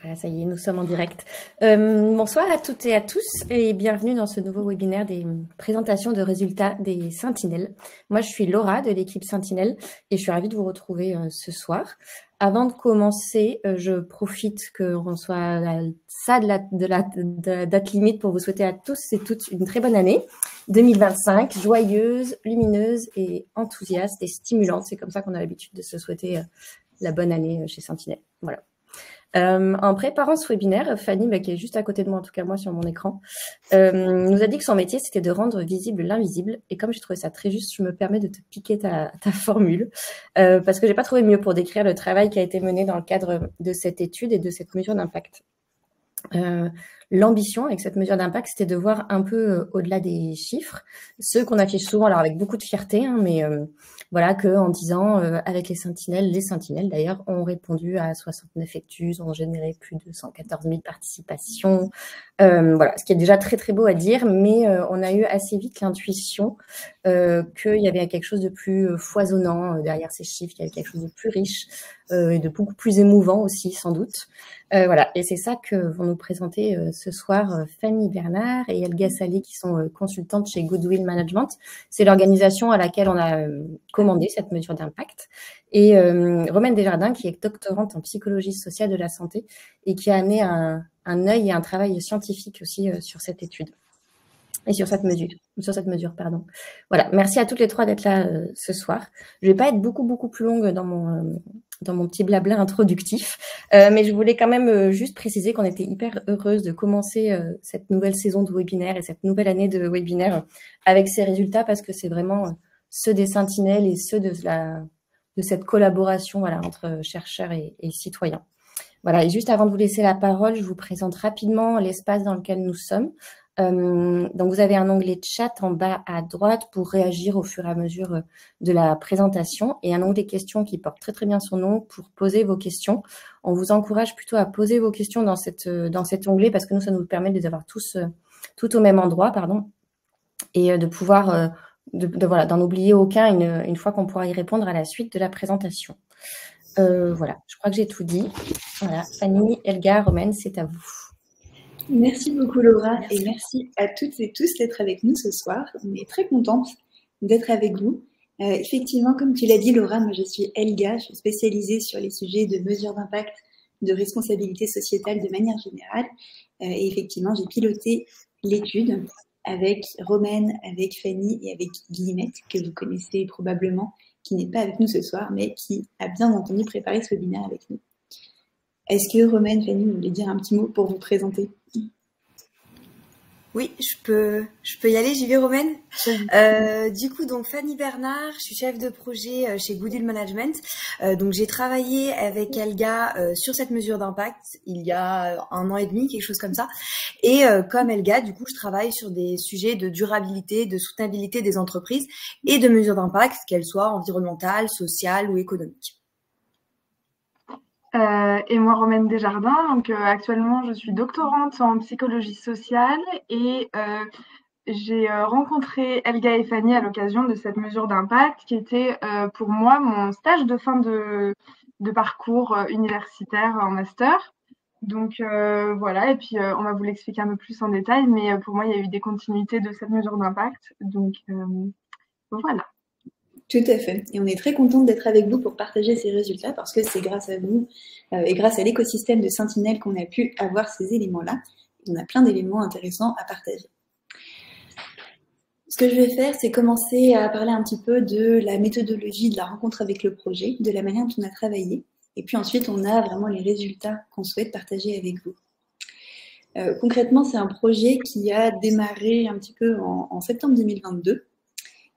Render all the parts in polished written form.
Voilà, ça y est, nous sommes en direct. Bonsoir à toutes et à tous et bienvenue dans ce nouveau webinaire des présentations de résultats des Sentinelles. Moi, je suis Laura de l'équipe Sentinelle et je suis ravie de vous retrouver ce soir. Avant de commencer, je profite qu'on soit à ça de la date limite pour vous souhaiter à tous et toutes une très bonne année 2025, joyeuse, lumineuse et enthousiaste et stimulante. C'est comme ça qu'on a l'habitude de se souhaiter la bonne année chez Sentinelle. Voilà. En préparant ce webinaire, Fanny, qui est juste à côté de moi, en tout cas moi sur mon écran, nous a dit que son métier c'était de rendre visible l'invisible. Et comme j'ai trouvé ça très juste, je me permets de te piquer ta formule parce que j'ai pas trouvé mieux pour décrire le travail qui a été mené dans le cadre de cette étude et de cette mesure d'impact. L'ambition avec cette mesure d'impact, c'était de voir un peu au-delà des chiffres, ceux qu'on affiche souvent, alors avec beaucoup de fierté, hein, mais voilà, qu'en disant avec les sentinelles d'ailleurs ont répondu à 69 études, ont généré plus de 114 000 participations, voilà, ce qui est déjà très très beau à dire, mais on a eu assez vite l'intuition qu'il y avait quelque chose de plus foisonnant derrière ces chiffres, qu'il y avait quelque chose de plus riche et de beaucoup plus émouvant aussi sans doute. Voilà, et c'est ça que vont nous présenter ce soir Fanny Bernard et Elga Salé, qui sont consultantes chez Goodwill Management. C'est l'organisation à laquelle on a commandé cette mesure d'impact. Et Romaine Desjardins, qui est doctorante en psychologie sociale de la santé et qui a amené un œil et un travail scientifique aussi sur cette étude. Et sur cette mesure, pardon. Voilà, merci à toutes les trois d'être là ce soir. Je vais pas être beaucoup plus longue dans mon petit blabla introductif, mais je voulais quand même juste préciser qu'on était hyper heureuse de commencer cette nouvelle saison de webinaire et cette nouvelle année de webinaire avec ces résultats, parce que c'est vraiment ceux des Sentinelles et ceux de cette collaboration, voilà, entre chercheurs et citoyens. Voilà, et juste avant de vous laisser la parole, je vous présente rapidement l'espace dans lequel nous sommes. Donc, vous avez un onglet chat en bas à droite pour réagir au fur et à mesure de la présentation et un onglet questions qui porte très bien son nom pour poser vos questions. On vous encourage plutôt à poser vos questions dans cet onglet parce que nous, ça nous permet de les avoir tous tout au même endroit, pardon, et de pouvoir voilà, d'en oublier aucun une fois qu'on pourra y répondre à la suite de la présentation. Voilà, je crois que j'ai tout dit. Voilà, Fanny, Elga, Romaine, c'est à vous. Merci beaucoup Laura et merci à toutes et tous d'être avec nous ce soir. On est très contente d'être avec vous. Effectivement, comme tu l'as dit Laura, moi je suis Elga, je suis spécialisée sur les sujets de mesures d'impact, de responsabilité sociétale de manière générale. Et effectivement, j'ai piloté l'étude avec Romaine, avec Fanny et avec Guillemette, que vous connaissez probablement, qui n'est pas avec nous ce soir, mais qui a bien entendu préparé ce webinaire avec nous. Est-ce que Romaine, Fanny, vous voulez dire un petit mot pour vous présenter ? Oui, je peux y aller, j'y vais Romaine. Du coup, donc Fanny Bernard, je suis chef de projet chez Goodwill Management. Donc j'ai travaillé avec Elga sur cette mesure d'impact il y a 1 an et demi, quelque chose comme ça. Et comme Elga, du coup, je travaille sur des sujets de durabilité, de soutenabilité des entreprises et de mesures d'impact, qu'elles soient environnementales, sociales ou économiques. Et moi, Romaine Desjardins, donc actuellement je suis doctorante en psychologie sociale et j'ai rencontré Elga et Fanny à l'occasion de cette mesure d'impact qui était pour moi mon stage de fin de parcours universitaire en master. Donc voilà, et puis on va vous l'expliquer un peu plus en détail, mais pour moi il y a eu des continuités de cette mesure d'impact, donc voilà. Tout à fait. Et on est très contente d'être avec vous pour partager ces résultats parce que c'est grâce à vous et grâce à l'écosystème de Sentinelle qu'on a pu avoir ces éléments-là. On a plein d'éléments intéressants à partager. Ce que je vais faire, c'est commencer à parler un petit peu de la méthodologie de la rencontre avec le projet, de la manière dont on a travaillé. Et puis ensuite, on a vraiment les résultats qu'on souhaite partager avec vous. Concrètement, c'est un projet qui a démarré un petit peu en septembre 2022.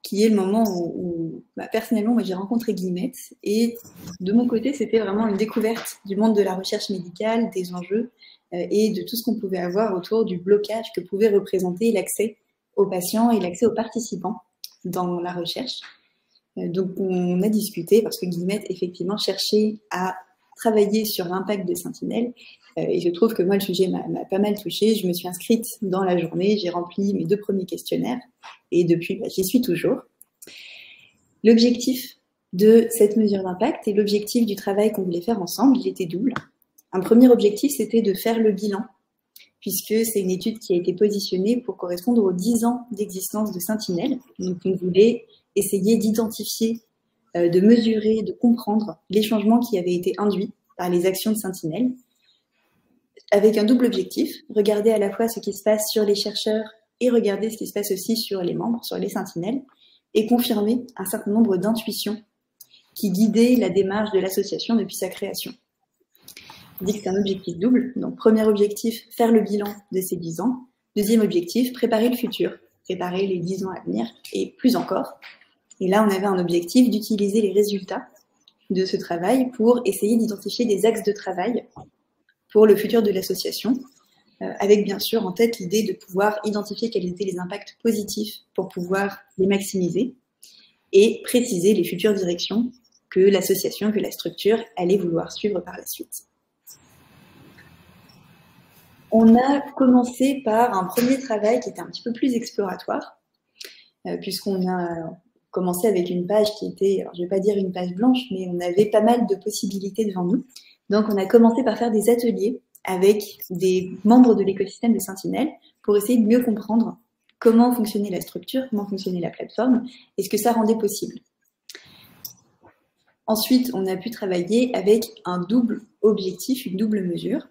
Qui est le moment où personnellement, moi j'ai rencontré Guillemette et de mon côté, c'était vraiment une découverte du monde de la recherche médicale, des enjeux et de tout ce qu'on pouvait avoir autour du blocage que pouvait représenter l'accès aux patients et l'accès aux participants dans la recherche. Donc on a discuté parce que Guillemette effectivement cherchait à travailler sur l'impact de Sentinelle et je trouve que moi le sujet m'a pas mal touchée. Je me suis inscrite dans la journée, j'ai rempli mes 2 premiers questionnaires et depuis j'y suis toujours. L'objectif de cette mesure d'impact et l'objectif du travail qu'on voulait faire ensemble, il était double. Un premier objectif, c'était de faire le bilan, puisque c'est une étude qui a été positionnée pour correspondre aux 10 ans d'existence de Sentinelle. Donc, on voulait essayer d'identifier, de mesurer, de comprendre les changements qui avaient été induits par les actions de Sentinelle, avec un double objectif, regarder à la fois ce qui se passe sur les chercheurs et regarder ce qui se passe aussi sur les membres, sur les sentinelles, et confirmer un certain nombre d'intuitions qui guidaient la démarche de l'association depuis sa création. On dit que c'est un objectif double. Donc, premier objectif, faire le bilan de ces 10 ans. Deuxième objectif, préparer le futur, préparer les 10 ans à venir, et plus encore. Et là, on avait un objectif d'utiliser les résultats de ce travail pour essayer d'identifier des axes de travail pour le futur de l'association, avec bien sûr en tête l'idée de pouvoir identifier quels étaient les impacts positifs pour pouvoir les maximiser et préciser les futures directions que l'association, que la structure allait vouloir suivre par la suite. On a commencé par un premier travail qui était un petit peu plus exploratoire, puisqu'on a commencé avec une page qui était, alors je ne vais pas dire une page blanche, mais on avait pas mal de possibilités devant nous. Donc, on a commencé par faire des ateliers avec des membres de l'écosystème de Sentinelle pour essayer de mieux comprendre comment fonctionnait la structure, comment fonctionnait la plateforme et ce que ça rendait possible. Ensuite, on a pu travailler avec un double objectif, une double mesure.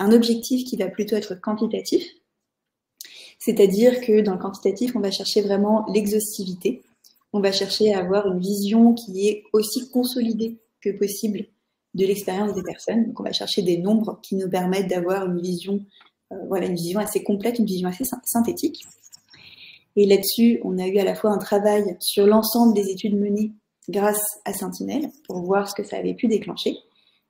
Un objectif qui va plutôt être quantitatif, c'est-à-dire que dans le quantitatif, on va chercher vraiment l'exhaustivité. On va chercher à avoir une vision qui est aussi consolidée que possible de l'expérience des personnes. Donc, on va chercher des nombres qui nous permettent d'avoir une vision, une vision assez complète, une vision assez synthétique. Et là-dessus, on a eu à la fois un travail sur l'ensemble des études menées grâce à Sentinelle pour voir ce que ça avait pu déclencher.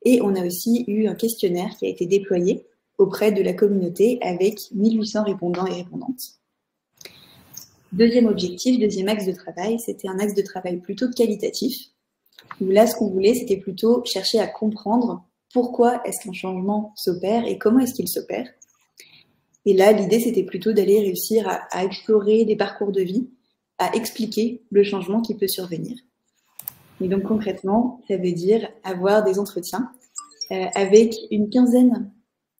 Et on a aussi eu un questionnaire qui a été déployé auprès de la communauté avec 1800 répondants et répondantes. Deuxième objectif, deuxième axe de travail, c'était un axe de travail plutôt qualitatif. Où là, ce qu'on voulait, c'était plutôt chercher à comprendre pourquoi est-ce qu'un changement s'opère et comment est-ce qu'il s'opère. Et là, l'idée, c'était plutôt d'aller réussir à explorer des parcours de vie, à expliquer le changement qui peut survenir. Et donc, concrètement, ça veut dire avoir des entretiens avec une quinzaine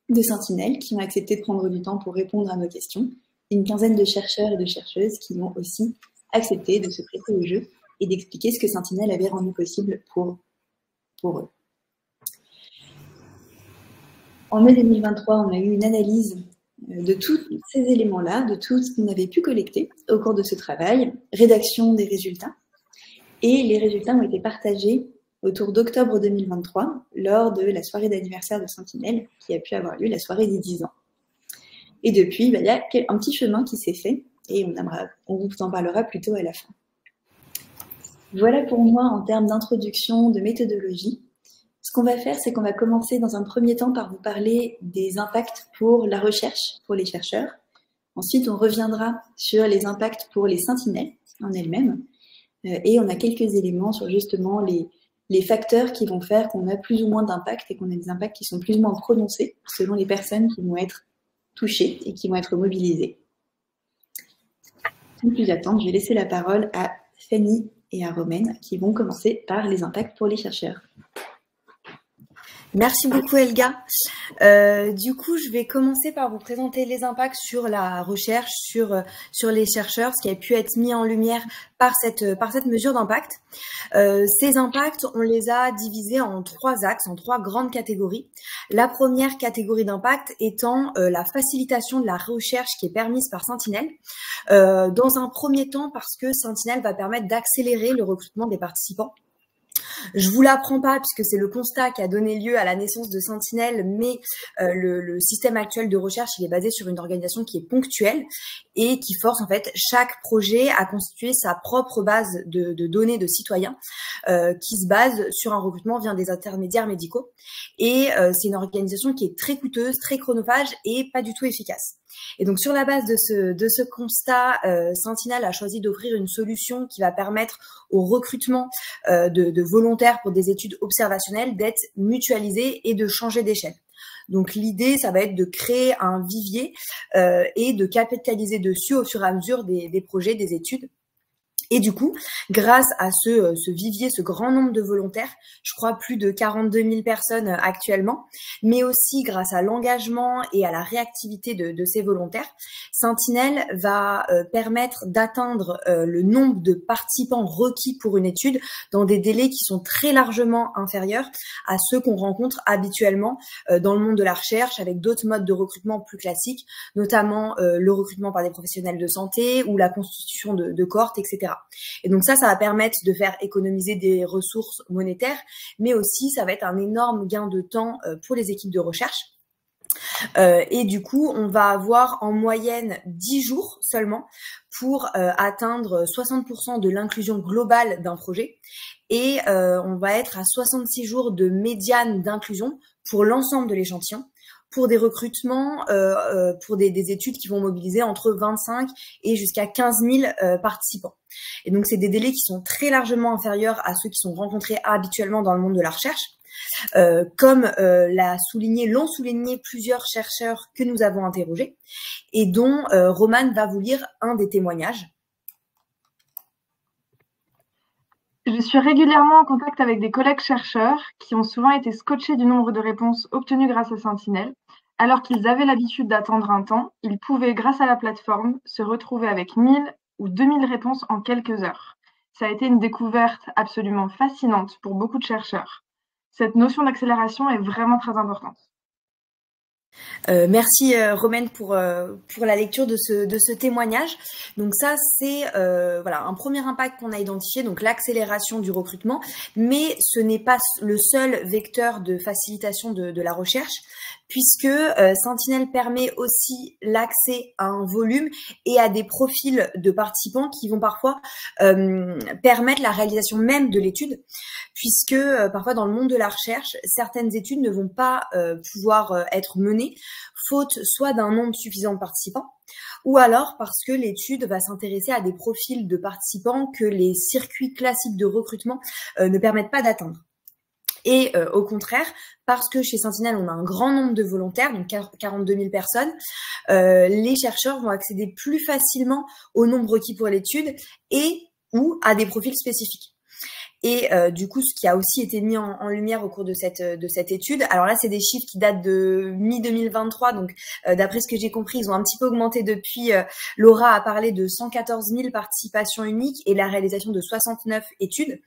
de sentinelles qui ont accepté de prendre du temps pour répondre à nos questions, une quinzaine de chercheurs et de chercheuses qui ont aussi accepté de se prêter au jeu et d'expliquer ce que Sentinelle avait rendu possible pour eux. En mai 2023, on a eu une analyse de tous ces éléments-là, de tout ce qu'on avait pu collecter au cours de ce travail, rédaction des résultats. Et les résultats ont été partagés autour d'octobre 2023, lors de la soirée d'anniversaire de Sentinelle, qui a pu avoir lieu, la soirée des 10 ans. Et depuis, il y a un petit chemin qui s'est fait, et on vous en parlera plutôt à la fin. Voilà pour moi en termes d'introduction, de méthodologie. Ce qu'on va faire, c'est qu'on va commencer dans un premier temps par vous parler des impacts pour la recherche, pour les chercheurs. Ensuite, on reviendra sur les impacts pour les sentinelles en elles-mêmes. Et on a quelques éléments sur justement les facteurs qui vont faire qu'on a plus ou moins d'impact et qu'on a des impacts qui sont plus ou moins prononcés selon les personnes qui vont être touchées et qui vont être mobilisées. Sans plus attendre, je vais laisser la parole à Fanny et à Romaine qui vont commencer par les impacts pour les chercheurs. Merci beaucoup Elga. Du coup, je vais commencer par vous présenter les impacts sur la recherche, sur les chercheurs, ce qui a pu être mis en lumière par cette mesure d'impact. Ces impacts, on les a divisés en 3 axes, en 3 grandes catégories. La première catégorie d'impact étant la facilitation de la recherche qui est permise par Sentinelle. Dans un premier temps, parce que Sentinelle va permettre d'accélérer le recrutement des participants. Je vous l'apprends pas puisque c'est le constat qui a donné lieu à la naissance de Sentinelle, mais le système actuel de recherche, il est basé sur une organisation qui est ponctuelle et qui force en fait chaque projet à constituer sa propre base de données de citoyens qui se base sur un recrutement via des intermédiaires médicaux. Et c'est une organisation qui est très coûteuse, très chronophage et pas du tout efficace. Et donc, sur la base de ce constat, Sentinelle a choisi d'offrir une solution qui va permettre au recrutement de volontaires pour des études observationnelles d'être mutualisé et de changer d'échelle. Donc, l'idée, ça va être de créer un vivier et de capitaliser dessus au fur et à mesure des projets, des études. Et du coup, grâce à ce vivier, ce grand nombre de volontaires, je crois plus de 42 000 personnes actuellement, mais aussi grâce à l'engagement et à la réactivité de ces volontaires, Sentinelle va permettre d'atteindre le nombre de participants requis pour une étude dans des délais qui sont très largement inférieurs à ceux qu'on rencontre habituellement dans le monde de la recherche avec d'autres modes de recrutement plus classiques, notamment le recrutement par des professionnels de santé ou la constitution de cohortes, etc. Et donc ça va permettre de faire économiser des ressources monétaires, mais aussi ça va être un énorme gain de temps pour les équipes de recherche. Et du coup, on va avoir en moyenne 10 jours seulement pour atteindre 60% de l'inclusion globale d'un projet. Et on va être à 66 jours de médiane d'inclusion pour l'ensemble de l'échantillon, pour des recrutements, pour des études qui vont mobiliser entre 25 et jusqu'à 15 000 participants. Et donc, c'est des délais qui sont très largement inférieurs à ceux qui sont rencontrés habituellement dans le monde de la recherche. Comme l'ont souligné plusieurs chercheurs que nous avons interrogés et dont Romane va vous lire un des témoignages. Je suis régulièrement en contact avec des collègues chercheurs qui ont souvent été scotchés du nombre de réponses obtenues grâce à Sentinelle. Alors qu'ils avaient l'habitude d'attendre un temps, ils pouvaient, grâce à la plateforme, se retrouver avec 1000 ou 2000 réponses en quelques heures. Ça a été une découverte absolument fascinante pour beaucoup de chercheurs. Cette notion d'accélération est vraiment très importante. Merci Romaine pour la lecture de ce témoignage. Donc ça c'est voilà un premier impact qu'on a identifié, donc l'accélération du recrutement, mais ce n'est pas le seul vecteur de facilitation de la recherche, puisque Sentinelle permet aussi l'accès à un volume et à des profils de participants qui vont parfois permettre la réalisation même de l'étude, puisque parfois dans le monde de la recherche, certaines études ne vont pas pouvoir être menées, faute soit d'un nombre suffisant de participants, ou alors parce que l'étude va s'intéresser à des profils de participants que les circuits classiques de recrutement ne permettent pas d'atteindre. Et au contraire, parce que chez Sentinelle, on a un grand nombre de volontaires, donc 42 000 personnes, les chercheurs vont accéder plus facilement au nombre requis pour l'étude et ou à des profils spécifiques. Et du coup, ce qui a aussi été mis en lumière au cours de cette étude, alors là, c'est des chiffres qui datent de mi-2023, donc d'après ce que j'ai compris, ils ont un petit peu augmenté depuis. Laura a parlé de 114 000 participations uniques et la réalisation de 69 études.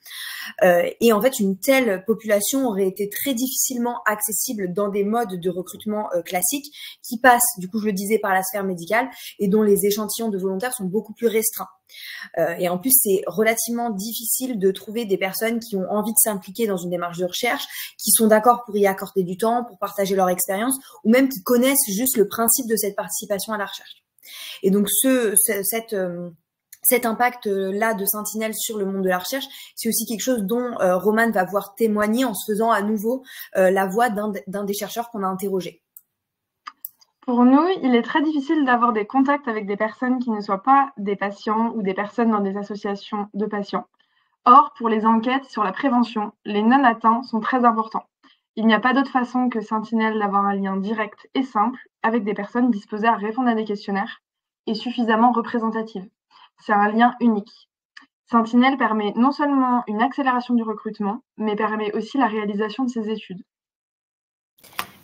Et en fait, une telle population aurait été très difficilement accessible dans des modes de recrutement classiques qui passent, du coup, je le disais, par la sphère médicale et dont les échantillons de volontaires sont beaucoup plus restreints. Et en plus, c'est relativement difficile de trouver des personnes qui ont envie de s'impliquer dans une démarche de recherche, qui sont d'accord pour y accorder du temps, pour partager leur expérience, ou même qui connaissent juste le principe de cette participation à la recherche. Et donc, cet impact-là de Sentinelle sur le monde de la recherche, c'est aussi quelque chose dont Romane va pouvoir témoigner en se faisant à nouveau la voix d'un des chercheurs qu'on a interrogé. Pour nous, il est très difficile d'avoir des contacts avec des personnes qui ne soient pas des patients ou des personnes dans des associations de patients. Or, pour les enquêtes sur la prévention, les non-atteints sont très importants. Il n'y a pas d'autre façon que Sentinelle d'avoir un lien direct et simple avec des personnes disposées à répondre à des questionnaires et suffisamment représentatives. C'est un lien unique. Sentinelle permet non seulement une accélération du recrutement, mais permet aussi la réalisation de ces études.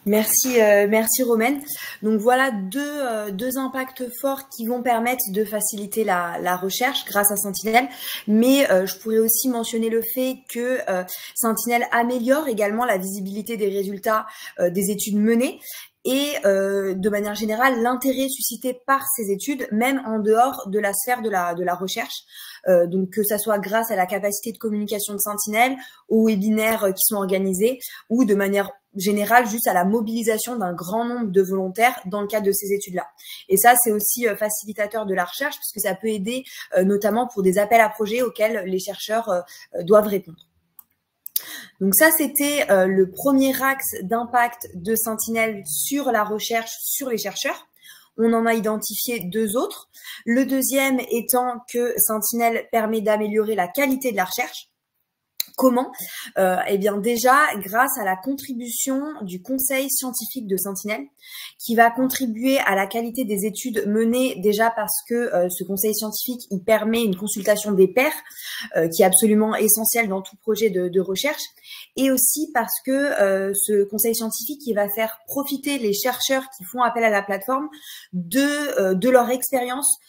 Merci Romaine. Donc voilà deux impacts forts qui vont permettre de faciliter la recherche grâce à Sentinelle. Mais je pourrais aussi mentionner le fait que Sentinelle améliore également la visibilité des résultats des études menées. Et de manière générale, l'intérêt suscité par ces études, même en dehors de la sphère de la recherche. Donc que ça soit grâce à la capacité de communication de Sentinelle, aux webinaires qui sont organisés, ou de manière générale juste à la mobilisation d'un grand nombre de volontaires dans le cadre de ces études-là. Et ça, c'est aussi facilitateur de la recherche, puisque ça peut aider notamment pour des appels à projets auxquels les chercheurs doivent répondre. Donc ça, c'était le premier axe d'impact de Sentinelle sur la recherche, sur les chercheurs. On en a identifié deux autres. Le deuxième étant que Sentinelle permet d'améliorer la qualité de la recherche. Comment? Eh bien déjà, grâce à la contribution du conseil scientifique de Sentinelle, qui va contribuer à la qualité des études menées, déjà parce que ce conseil scientifique, il permet une consultation des pairs, qui est absolument essentielle dans tout projet de recherche, et aussi parce que ce conseil scientifique, il va faire profiter les chercheurs qui font appel à la plateforme de leur expérience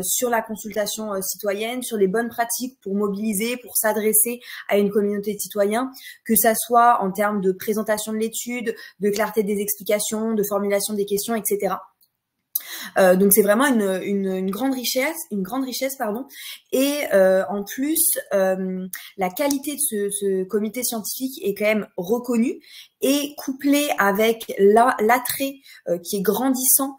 sur la consultation citoyenne, sur les bonnes pratiques pour mobiliser, pour s'adresser à une communauté de citoyens, que ça soit en termes de présentation de l'étude, de clarté des explications, de formulation des questions, etc. Donc c'est vraiment une grande richesse, pardon. Et en plus, la qualité de ce comité scientifique est quand même reconnue, et couplé avec l'attrait qui est grandissant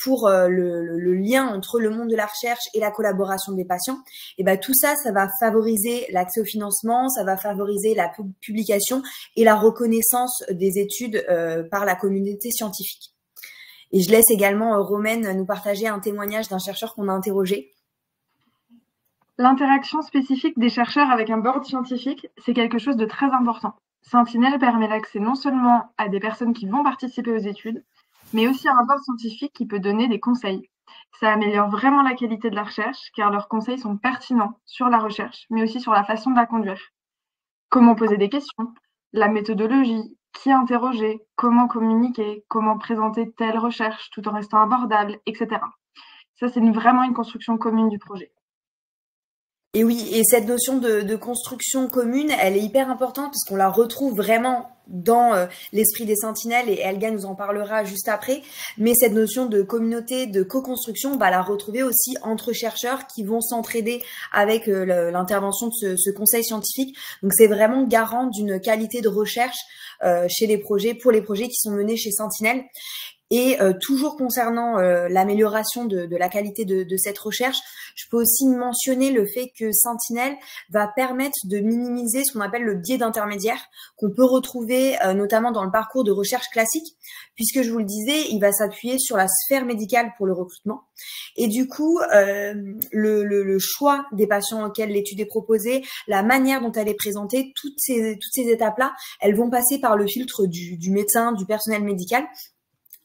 pour le lien entre le monde de la recherche et la collaboration des patients. Et ben tout ça, ça va favoriser l'accès au financement, ça va favoriser la publication et la reconnaissance des études par la communauté scientifique. Et je laisse également Romaine nous partager un témoignage d'un chercheur qu'on a interrogé. L'interaction spécifique des chercheurs avec un board scientifique, c'est quelque chose de très important. Sentinelle permet l'accès non seulement à des personnes qui vont participer aux études, mais aussi à un board scientifique qui peut donner des conseils. Ça améliore vraiment la qualité de la recherche, car leurs conseils sont pertinents sur la recherche, mais aussi sur la façon de la conduire. Comment poser des questions, la méthodologie, qui interroger, comment communiquer, comment présenter telle recherche tout en restant abordable, etc. Ça, c'est vraiment une construction commune du projet. Et oui, et cette notion de construction commune, elle est hyper importante parce qu'on la retrouve vraiment dans l'esprit des Sentinelles, et Elga nous en parlera juste après. Mais cette notion de communauté, de co-construction, on va la retrouver aussi entre chercheurs qui vont s'entraider avec l'intervention de ce conseil scientifique. Donc c'est vraiment garant d'une qualité de recherche chez les projets, pour les projets qui sont menés chez Sentinelle. Et toujours concernant l'amélioration de la qualité de cette recherche, je peux aussi mentionner le fait que Sentinelle va permettre de minimiser ce qu'on appelle le biais d'intermédiaire, qu'on peut retrouver notamment dans le parcours de recherche classique, puisque je vous le disais, il va s'appuyer sur la sphère médicale pour le recrutement. Et du coup, le choix des patients auxquels l'étude est proposée, la manière dont elle est présentée, toutes ces étapes-là, elles vont passer par le filtre du médecin, du personnel médical.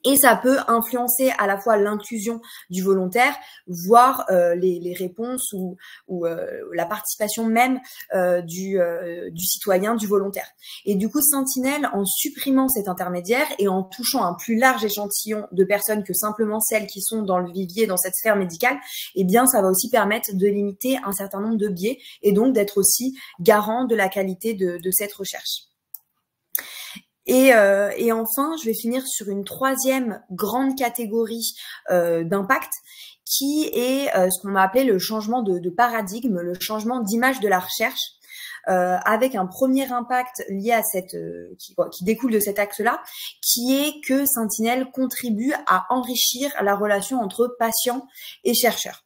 Et ça peut influencer à la fois l'inclusion du volontaire, voire les réponses ou la participation même du citoyen, du volontaire. Et du coup, Sentinelle, en supprimant cet intermédiaire et en touchant un plus large échantillon de personnes que simplement celles qui sont dans le vivier, dans cette sphère médicale, eh bien, ça va aussi permettre de limiter un certain nombre de biais et donc d'être aussi garant de la qualité de cette recherche. Et enfin, je vais finir sur une troisième grande catégorie d'impact, qui est ce qu'on va appeler le changement de paradigme, le changement d'image de la recherche, avec un premier impact lié à qui découle de cet axe-là, qui est que Sentinelle contribue à enrichir la relation entre patients et chercheurs.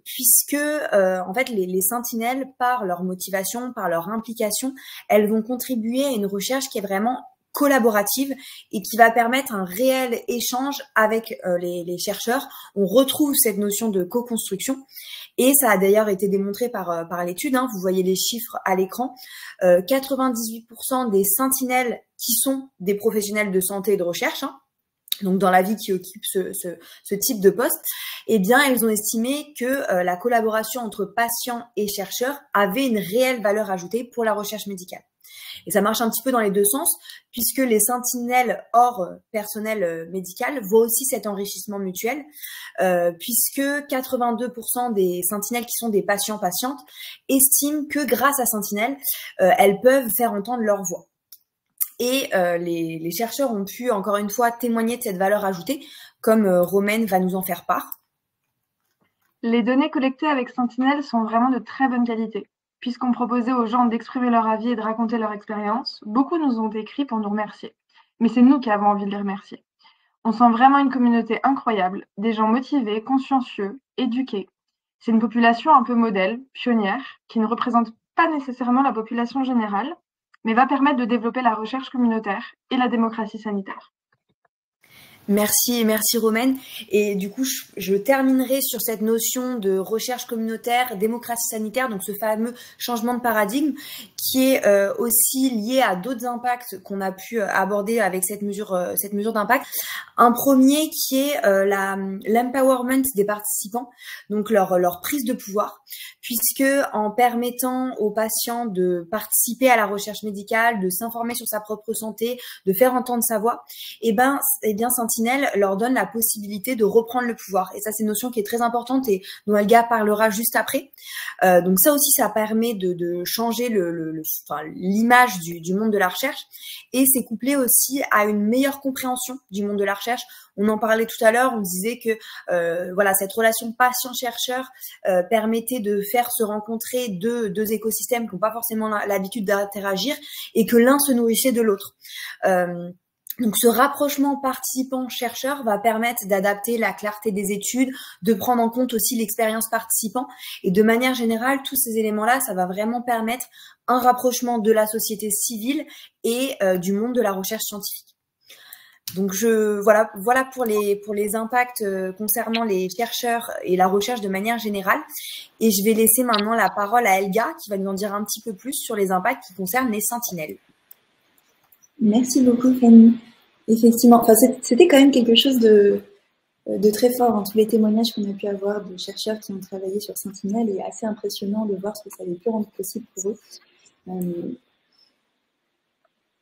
Puisque en fait les Sentinelles, par leur motivation, par leur implication, elles vont contribuer à une recherche qui est vraiment collaborative et qui va permettre un réel échange avec les chercheurs. On retrouve cette notion de co-construction, et ça a d'ailleurs été démontré par l'étude, hein. Vous voyez les chiffres à l'écran. 98% des Sentinelles qui sont des professionnels de santé et de recherche, hein, donc dans la vie qui occupe ce type de poste, eh bien, elles ont estimé que la collaboration entre patients et chercheurs avait une réelle valeur ajoutée pour la recherche médicale. Et ça marche un petit peu dans les deux sens, puisque les Sentinelles hors personnel médical voient aussi cet enrichissement mutuel, puisque 82% des Sentinelles qui sont des patients-patientes estiment que grâce à Sentinelle, elles peuvent faire entendre leur voix. Et les chercheurs ont pu, encore une fois, témoigner de cette valeur ajoutée, comme Romaine va nous en faire part. Les données collectées avec Sentinelle sont vraiment de très bonne qualité. Puisqu'on proposait aux gens d'exprimer leur avis et de raconter leur expérience, beaucoup nous ont écrit pour nous remercier. Mais c'est nous qui avons envie de les remercier. On sent vraiment une communauté incroyable, des gens motivés, consciencieux, éduqués. C'est une population un peu modèle, pionnière, qui ne représente pas nécessairement la population générale, mais va permettre de développer la recherche communautaire et la démocratie sanitaire. Merci Romaine. Et du coup, je terminerai sur cette notion de recherche communautaire, démocratie sanitaire, donc ce fameux changement de paradigme qui est aussi lié à d'autres impacts qu'on a pu aborder avec cette mesure d'impact. Un premier qui est l'empowerment des participants, donc leur prise de pouvoir, puisque en permettant aux patients de participer à la recherche médicale, de s'informer sur sa propre santé, de faire entendre sa voix, eh bien Sentinelle leur donne la possibilité de reprendre le pouvoir. Et ça, c'est une notion qui est très importante et dont Elga parlera juste après. Donc ça aussi, ça permet de changer l'image du monde de la recherche. Et c'est couplé aussi à une meilleure compréhension du monde de la recherche. On en parlait tout à l'heure, on disait que cette relation patient-chercheur permettait de faire se rencontrer deux écosystèmes qui n'ont pas forcément l'habitude d'interagir et que l'un se nourrissait de l'autre. Donc ce rapprochement participant-chercheur va permettre d'adapter la clarté des études, de prendre en compte aussi l'expérience participant. Et de manière générale, tous ces éléments-là, ça va vraiment permettre un rapprochement de la société civile et du monde de la recherche scientifique. Donc voilà pour les impacts concernant les chercheurs et la recherche de manière générale. Et je vais laisser maintenant la parole à Elga qui va nous en dire un petit peu plus sur les impacts qui concernent les sentinelles. Merci beaucoup, Fanny. Effectivement, c'était quand même quelque chose de très fort. Tous les témoignages qu'on a pu avoir de chercheurs qui ont travaillé sur Sentinelle est assez impressionnant de voir ce que ça avait pu rendre possible pour eux.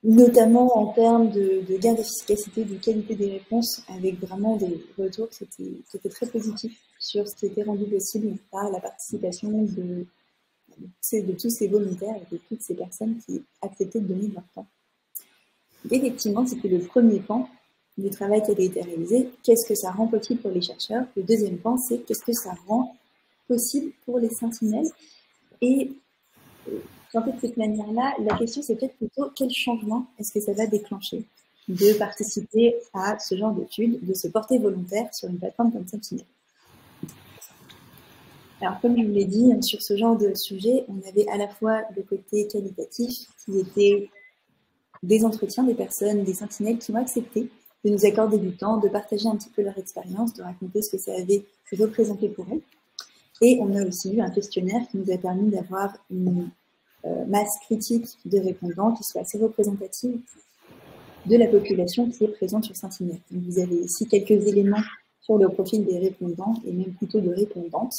Notamment en termes de gain d'efficacité, de qualité des réponses, avec vraiment des retours qui étaient très positifs sur ce qui était rendu possible par la participation de tous ces volontaires et de toutes ces personnes qui acceptaient de donner de leur temps. Effectivement, c'était le premier pan du travail qui avait été réalisé. Qu'est-ce que ça rend possible pour les chercheurs? Le deuxième pan, c'est qu'est-ce que ça rend possible pour les sentinelles? Et en fait, de cette manière-là, la question, c'est peut-être plutôt quel changement est-ce que ça va déclencher de participer à ce genre d'études, de se porter volontaire sur une plateforme comme Sentinelle. Alors, comme je vous l'ai dit, sur ce genre de sujet, on avait à la fois le côté qualitatif qui était des entretiens des personnes, des sentinelles qui ont accepté de nous accorder du temps, de partager un petit peu leur expérience, de raconter ce que ça avait représenté pour eux. Et on a aussi eu un questionnaire qui nous a permis d'avoir une masse critique de répondants qui soit assez représentative de la population qui est présente sur Sentinelle. Donc, vous avez ici quelques éléments sur le profil des répondants et même plutôt de répondantes.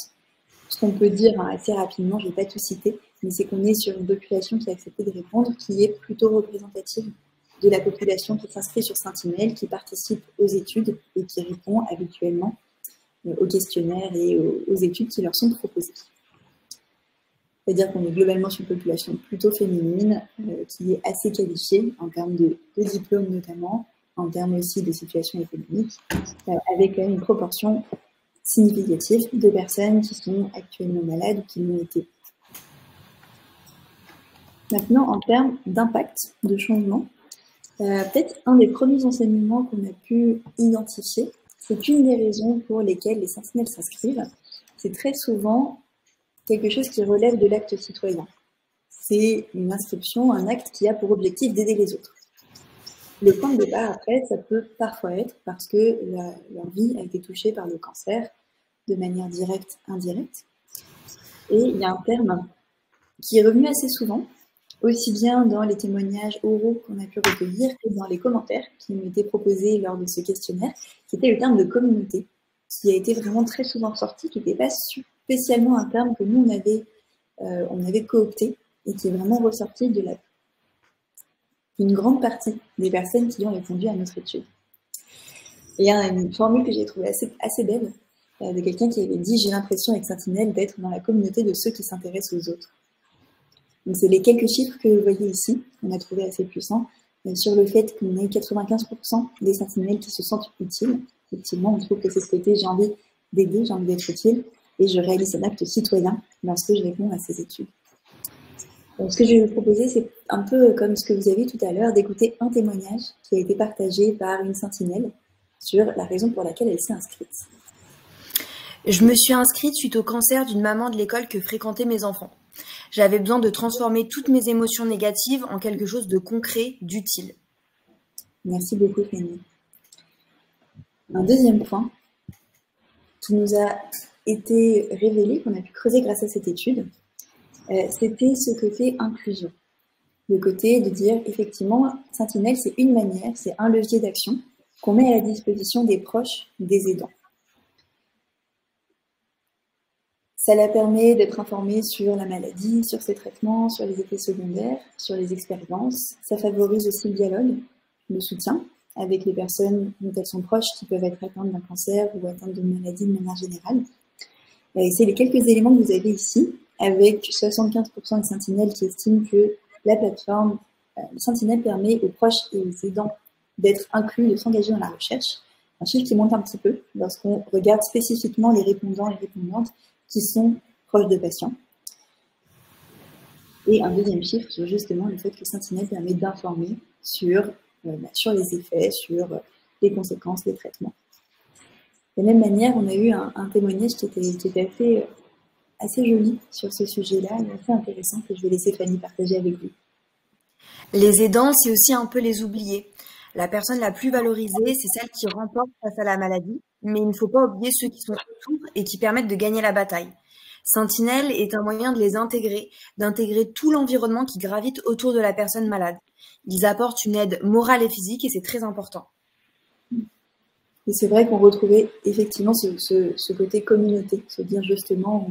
Ce qu'on peut dire assez rapidement, je ne vais pas tout citer, mais c'est qu'on est sur une population qui a accepté de répondre, qui est plutôt représentative de la population qui s'inscrit sur Sentinelle, qui participe aux études et qui répond habituellement aux questionnaires et aux études qui leur sont proposées. C'est-à-dire qu'on est globalement sur une population plutôt féminine, qui est assez qualifiée en termes de diplômes notamment, en termes aussi de situation économique, avec une proportion significative de personnes qui sont actuellement malades ou qui l'ont été. Maintenant, en termes d'impact, de changement, peut-être un des premiers enseignements qu'on a pu identifier, c'est qu'une des raisons pour lesquelles les sentinelles s'inscrivent, c'est très souvent quelque chose qui relève de l'acte citoyen. C'est une inscription, un acte qui a pour objectif d'aider les autres. Le point de départ, après, ça peut parfois être parce que leur vie a été touchée par le cancer de manière directe, indirecte. Et il y a un terme qui est revenu assez souvent, aussi bien dans les témoignages oraux qu'on a pu recueillir que dans les commentaires qui ont été proposés lors de ce questionnaire, qui était le terme de communauté, qui a été vraiment très souvent sorti, qui n'était pas spécialement un terme que nous, on avait coopté et qui est vraiment ressorti d'une grande partie des personnes qui ont répondu à notre étude. Et il y a une formule que j'ai trouvée assez belle de quelqu'un qui avait dit « J'ai l'impression avec Sentinelle d'être dans la communauté de ceux qui s'intéressent aux autres ». Donc c'est les quelques chiffres que vous voyez ici, qu'on a trouvé assez puissants, sur le fait qu'on ait 95% des sentinelles qui se sentent utiles. Effectivement, on trouve que c'est ce côté « j'ai envie d'aider, j'ai envie d'être utile » et je réalise un acte citoyen lorsque je réponds à ces études. Donc, ce que je vais vous proposer, c'est un peu comme ce que vous avez vu tout à l'heure, d'écouter un témoignage qui a été partagé par une sentinelle sur la raison pour laquelle elle s'est inscrite. Je me suis inscrite suite au cancer d'une maman de l'école que fréquentaient mes enfants. J'avais besoin de transformer toutes mes émotions négatives en quelque chose de concret, d'utile. Merci beaucoup, Fanny. Un deuxième point qui nous a été révélé, qu'on a pu creuser grâce à cette étude, c'était ce côté inclusion. Le côté de dire, effectivement, Sentinelle, c'est une manière, c'est un levier d'action qu'on met à la disposition des proches des aidants. Ça leur permet d'être informés sur la maladie, sur ses traitements, sur les effets secondaires, sur les expériences. Ça favorise aussi le dialogue, le soutien avec les personnes dont elles sont proches qui peuvent être atteintes d'un cancer ou atteintes de maladies de manière générale. Et c'est les quelques éléments que vous avez ici, avec 75% des sentinelles qui estiment que la plateforme Sentinelle permet aux proches et aux aidants d'être inclus, de s'engager dans la recherche. Un chiffre qui monte un petit peu lorsqu'on regarde spécifiquement les répondants et répondantes qui sont proches de patients. Et un deuxième chiffre sur justement le fait que Sentinelle permet d'informer sur les effets, sur les conséquences des traitements. De la même manière, on a eu un témoignage qui était assez joli sur ce sujet-là, et assez intéressant, que je vais laisser Fanny partager avec vous. Les aidants, c'est aussi un peu les oubliés. La personne la plus valorisée, c'est celle qui remporte face à la maladie, mais il ne faut pas oublier ceux qui sont autour et qui permettent de gagner la bataille. Sentinelle est un moyen de les intégrer, d'intégrer tout l'environnement qui gravite autour de la personne malade. Ils apportent une aide morale et physique et c'est très important. Et c'est vrai qu'on retrouvait effectivement ce côté communauté, se dire justement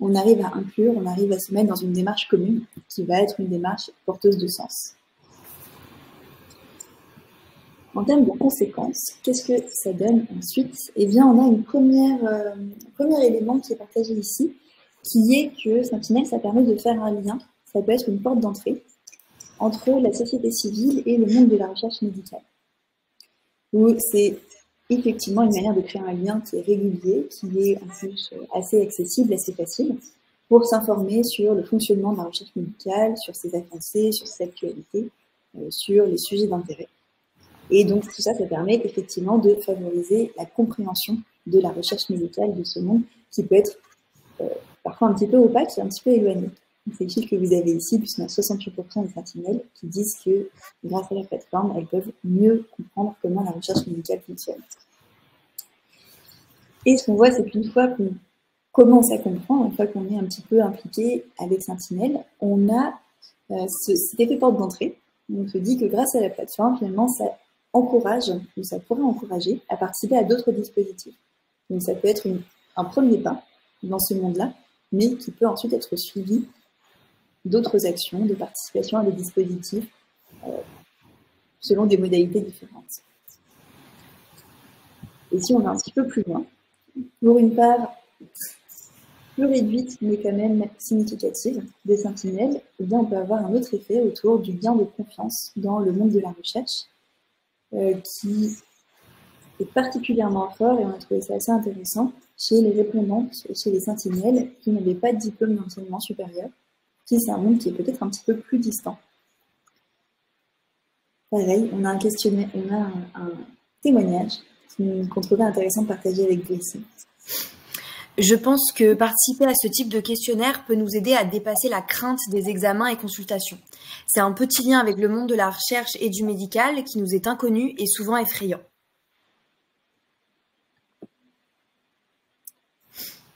on arrive à inclure, on arrive à se mettre dans une démarche commune qui va être une démarche porteuse de sens. En termes de conséquences, qu'est-ce que ça donne ensuite? Eh bien, on a un premier élément qui est partagé ici, qui est que Sentinelle, ça permet de faire un lien, ça peut être une porte d'entrée entre la société civile et le monde de la recherche médicale. Où c'est effectivement une manière de créer un lien qui est régulier, qui est en plus assez accessible, assez facile, pour s'informer sur le fonctionnement de la recherche médicale, sur ses avancées, sur ses actualités, sur les sujets d'intérêt. Et donc tout ça, ça permet effectivement de favoriser la compréhension de la recherche médicale de ce monde, qui peut être parfois un petit peu opaque et un petit peu éloigné. C'est le chiffre que vous avez ici, puisqu'on a 68% des sentinelles qui disent que grâce à la plateforme, elles peuvent mieux comprendre comment la recherche médicale fonctionne. Et ce qu'on voit, c'est qu'une fois qu'on commence à comprendre, une fois qu'on est un petit peu impliqué avec Sentinelle, on a cet effet porte d'entrée. On se dit que grâce à la plateforme, finalement, ça encourage, ou ça pourrait encourager à participer à d'autres dispositifs. Donc ça peut être un premier pas dans ce monde-là, mais qui peut ensuite être suivi d'autres actions de participation à des dispositifs selon des modalités différentes. Et si on va un petit peu plus loin, pour une part plus réduite, mais quand même significative, des sentinelles, eh bien, on peut avoir un autre effet autour du lien de confiance dans le monde de la recherche, qui est particulièrement fort, et on a trouvé ça assez intéressant, chez les répondantes et chez les sentinelles qui n'avaient pas de diplôme d'enseignement supérieur, qui c'est un monde qui est peut-être un petit peu plus distant. Pareil, on a un questionnaire, on a un témoignage qu'on trouvait intéressant de partager avec vous ici. Je pense que participer à ce type de questionnaire peut nous aider à dépasser la crainte des examens et consultations. C'est un petit lien avec le monde de la recherche et du médical qui nous est inconnu et souvent effrayant.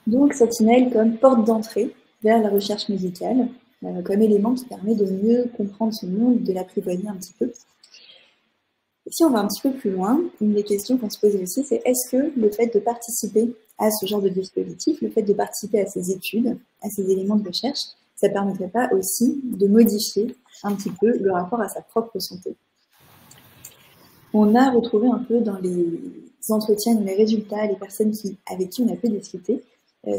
Donc, Sentinelle comme porte d'entrée vers la recherche médicale, comme élément qui permet de mieux comprendre ce monde, de l'apprivoiser un petit peu. Et si on va un petit peu plus loin, une des questions qu'on se pose aussi, c'est est-ce que le fait de participer à ce genre de dispositif, le fait de participer à ces études, à ces éléments de recherche, ça ne permettrait pas aussi de modifier un petit peu le rapport à sa propre santé? On a retrouvé un peu dans les entretiens, dans les résultats, les personnes avec qui on a pu discuter,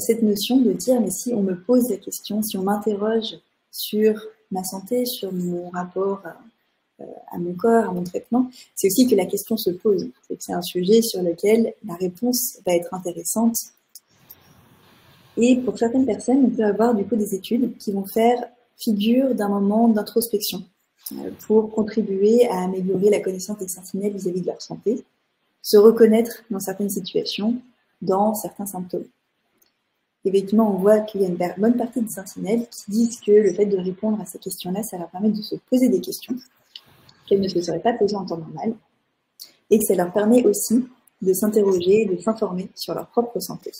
cette notion de dire, mais si on me pose la question, si on m'interroge sur ma santé, sur mon rapport à mon corps, à mon traitement, c'est aussi que la question se pose. C'est un sujet sur lequel la réponse va être intéressante. Et pour certaines personnes, on peut avoir du coup des études qui vont faire figure d'un moment d'introspection pour contribuer à améliorer la connaissance des sentinelles vis-à-vis de leur santé, se reconnaître dans certaines situations, dans certains symptômes. Effectivement, on voit qu'il y a une bonne partie des sentinelles qui disent que le fait de répondre à ces questions-là, ça leur permet de se poser des questions qu'elles ne se seraient pas posées en temps normal, et que ça leur permet aussi de s'interroger, de s'informer sur leur propre santé.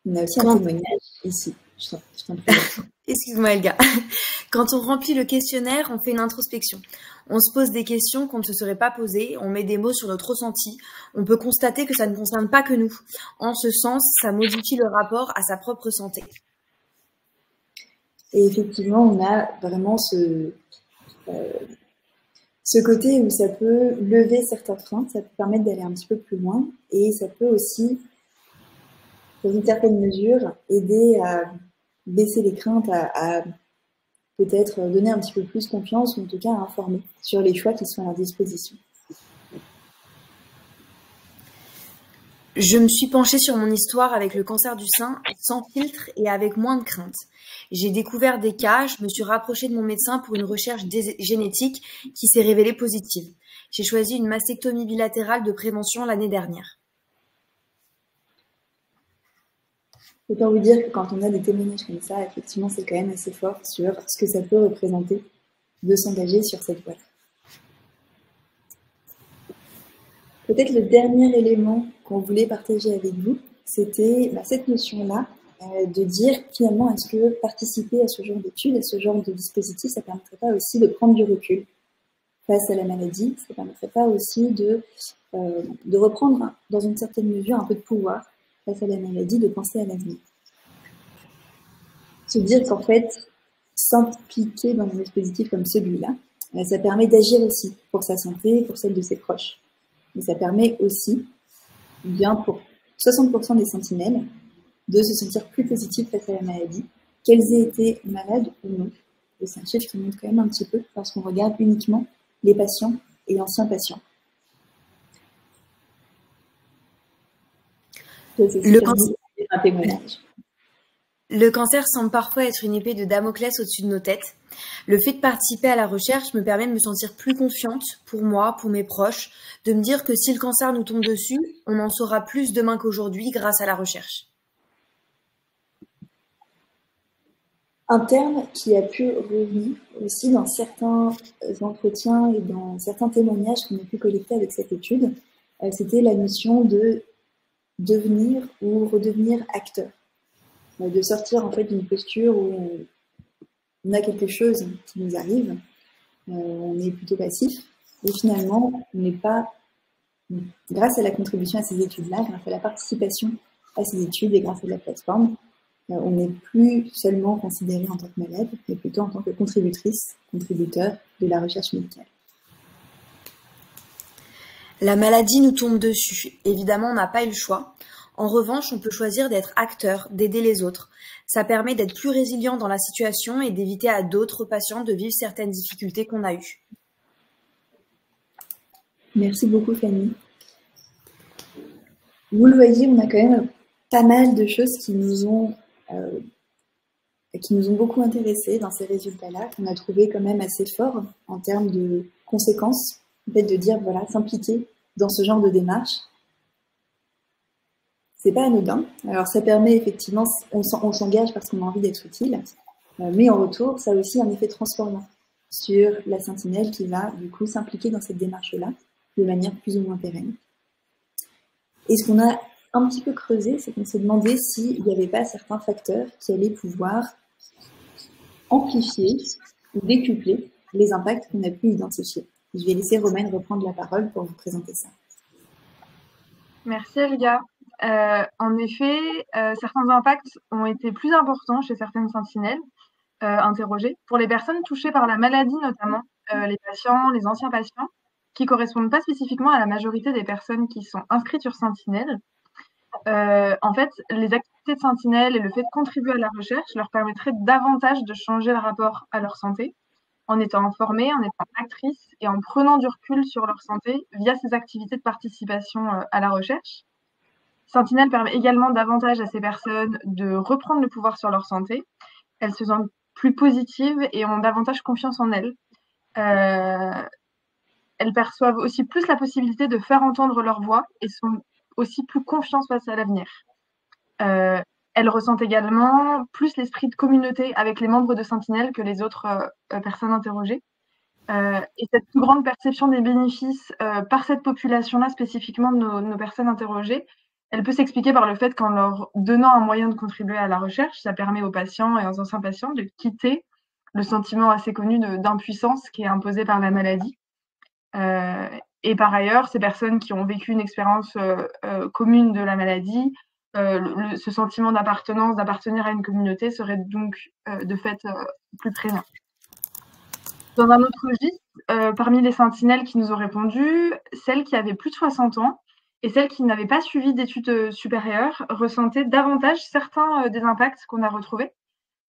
On a aussi un témoignage ici. Je t'en prie. Excuse-moi Elga. Quand on remplit le questionnaire, on fait une introspection. On se pose des questions qu'on ne se serait pas posées, on met des mots sur notre ressenti. On peut constater que ça ne concerne pas que nous. En ce sens, ça modifie le rapport à sa propre santé. Et effectivement, on a vraiment ce côté où ça peut lever certains freins, ça peut permettre d'aller un petit peu plus loin et ça peut aussi, dans une certaine mesure, aider à baisser les craintes, à peut-être donner un petit peu plus confiance ou en tout cas à informer sur les choix qui sont à leur disposition. Je me suis penchée sur mon histoire avec le cancer du sein sans filtre et avec moins de crainte. J'ai découvert des cas, je me suis rapprochée de mon médecin pour une recherche génétique qui s'est révélée positive. J'ai choisi une mastectomie bilatérale de prévention l'année dernière. Autant vous dire que quand on a des témoignages comme ça, effectivement, c'est quand même assez fort sur ce que ça peut représenter de s'engager sur cette voie-là. Peut-être le dernier élément qu'on voulait partager avec vous, c'était cette notion-là de dire finalement, est-ce que participer à ce genre d'études, à ce genre de dispositif, ça ne permettrait pas aussi de prendre du recul face à la maladie, ça ne permettrait pas aussi de reprendre dans une certaine mesure un peu de pouvoir face à la maladie, de penser à l'avenir. Se dire qu'en fait, s'impliquer dans un dispositif comme celui-là, ça permet d'agir aussi pour sa santé, pour celle de ses proches. Mais ça permet aussi, bien pour 60% des sentinelles, de se sentir plus positifs face à la maladie, qu'elles aient été malades ou non. Et c'est un chiffre qui monte quand même un petit peu lorsqu'on regarde uniquement les patients et anciens patients. Le cancer semble parfois être une épée de Damoclès au-dessus de nos têtes. Le fait de participer à la recherche me permet de me sentir plus confiante pour moi, pour mes proches, de me dire que si le cancer nous tombe dessus, on en saura plus demain qu'aujourd'hui grâce à la recherche. Un terme qui a pu revenir aussi dans certains entretiens et dans certains témoignages qu'on a pu collecter avec cette étude, c'était la notion de devenir ou redevenir acteur. De sortir en fait d'une posture où on a quelque chose qui nous arrive, on est plutôt passif, et finalement, on n'est pas, grâce à la contribution à ces études-là, grâce à la participation à ces études et grâce à la plateforme, on n'est plus seulement considéré en tant que malade, mais plutôt en tant que contributrice, contributeur de la recherche médicale. La maladie nous tombe dessus. Évidemment, on n'a pas eu le choix. En revanche, on peut choisir d'être acteur, d'aider les autres. Ça permet d'être plus résilient dans la situation et d'éviter à d'autres patients de vivre certaines difficultés qu'on a eues. Merci beaucoup, Fanny. Vous le voyez, on a quand même pas mal de choses qui nous ont beaucoup intéressés dans ces résultats-là, qu'on a trouvé quand même assez forts en termes de conséquences, en fait de dire, voilà, s'impliquer dans ce genre de démarche. C'est pas anodin. Alors ça permet effectivement, on s'engage parce qu'on a envie d'être utile, mais en retour, ça a aussi un effet transformant sur la sentinelle qui va du coup s'impliquer dans cette démarche-là de manière plus ou moins pérenne. Et ce qu'on a un petit peu creusé, c'est qu'on s'est demandé s'il n'y avait pas certains facteurs qui allaient pouvoir amplifier ou décupler les impacts qu'on a pu identifier. Je vais laisser Romaine reprendre la parole pour vous présenter ça. Merci Elga. En effet, certains impacts ont été plus importants chez certaines sentinelles interrogées. Pour les personnes touchées par la maladie notamment, les patients, les anciens patients, qui ne correspondent pas spécifiquement à la majorité des personnes qui sont inscrites sur Sentinelle. En fait, les activités de Sentinelle et le fait de contribuer à la recherche leur permettraient davantage de changer le rapport à leur santé, en étant informées, en étant actrices et en prenant du recul sur leur santé via ces activités de participation à la recherche. Sentinelle permet également davantage à ces personnes de reprendre le pouvoir sur leur santé. Elles se sentent plus positives et ont davantage confiance en elles. Elles perçoivent aussi plus la possibilité de faire entendre leur voix et sont aussi plus confiantes face à l'avenir. Elles ressentent également plus l'esprit de communauté avec les membres de Sentinelle que les autres personnes interrogées. Et cette plus grande perception des bénéfices par cette population-là, spécifiquement de nos personnes interrogées, elle peut s'expliquer par le fait qu'en leur donnant un moyen de contribuer à la recherche, ça permet aux patients et aux anciens patients de quitter le sentiment assez connu d'impuissance qui est imposé par la maladie. Et par ailleurs, ces personnes qui ont vécu une expérience commune de la maladie, ce sentiment d'appartenance, d'appartenir à une communauté serait donc de fait plus prégnant. Dans un autre registre, parmi les sentinelles qui nous ont répondu, celles qui avaient plus de 60 ans et celles qui n'avaient pas suivi d'études supérieures ressentaient davantage certains des impacts qu'on a retrouvés.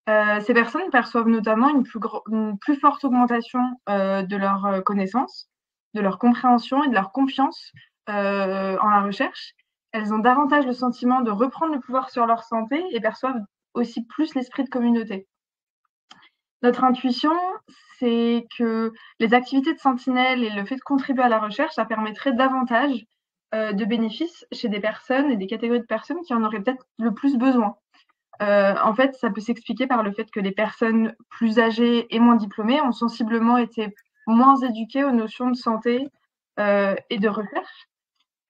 Ces personnes perçoivent notamment une plus forte augmentation de leurs connaissances, de leur compréhension et de leur confiance en la recherche. Elles ont davantage le sentiment de reprendre le pouvoir sur leur santé et perçoivent aussi plus l'esprit de communauté. Notre intuition, c'est que les activités de sentinelle et le fait de contribuer à la recherche, ça permettrait davantage de bénéfices chez des personnes et des catégories de personnes qui en auraient peut-être le plus besoin. En fait, ça peut s'expliquer par le fait que les personnes plus âgées et moins diplômées ont sensiblement été moins éduquées aux notions de santé et de recherche.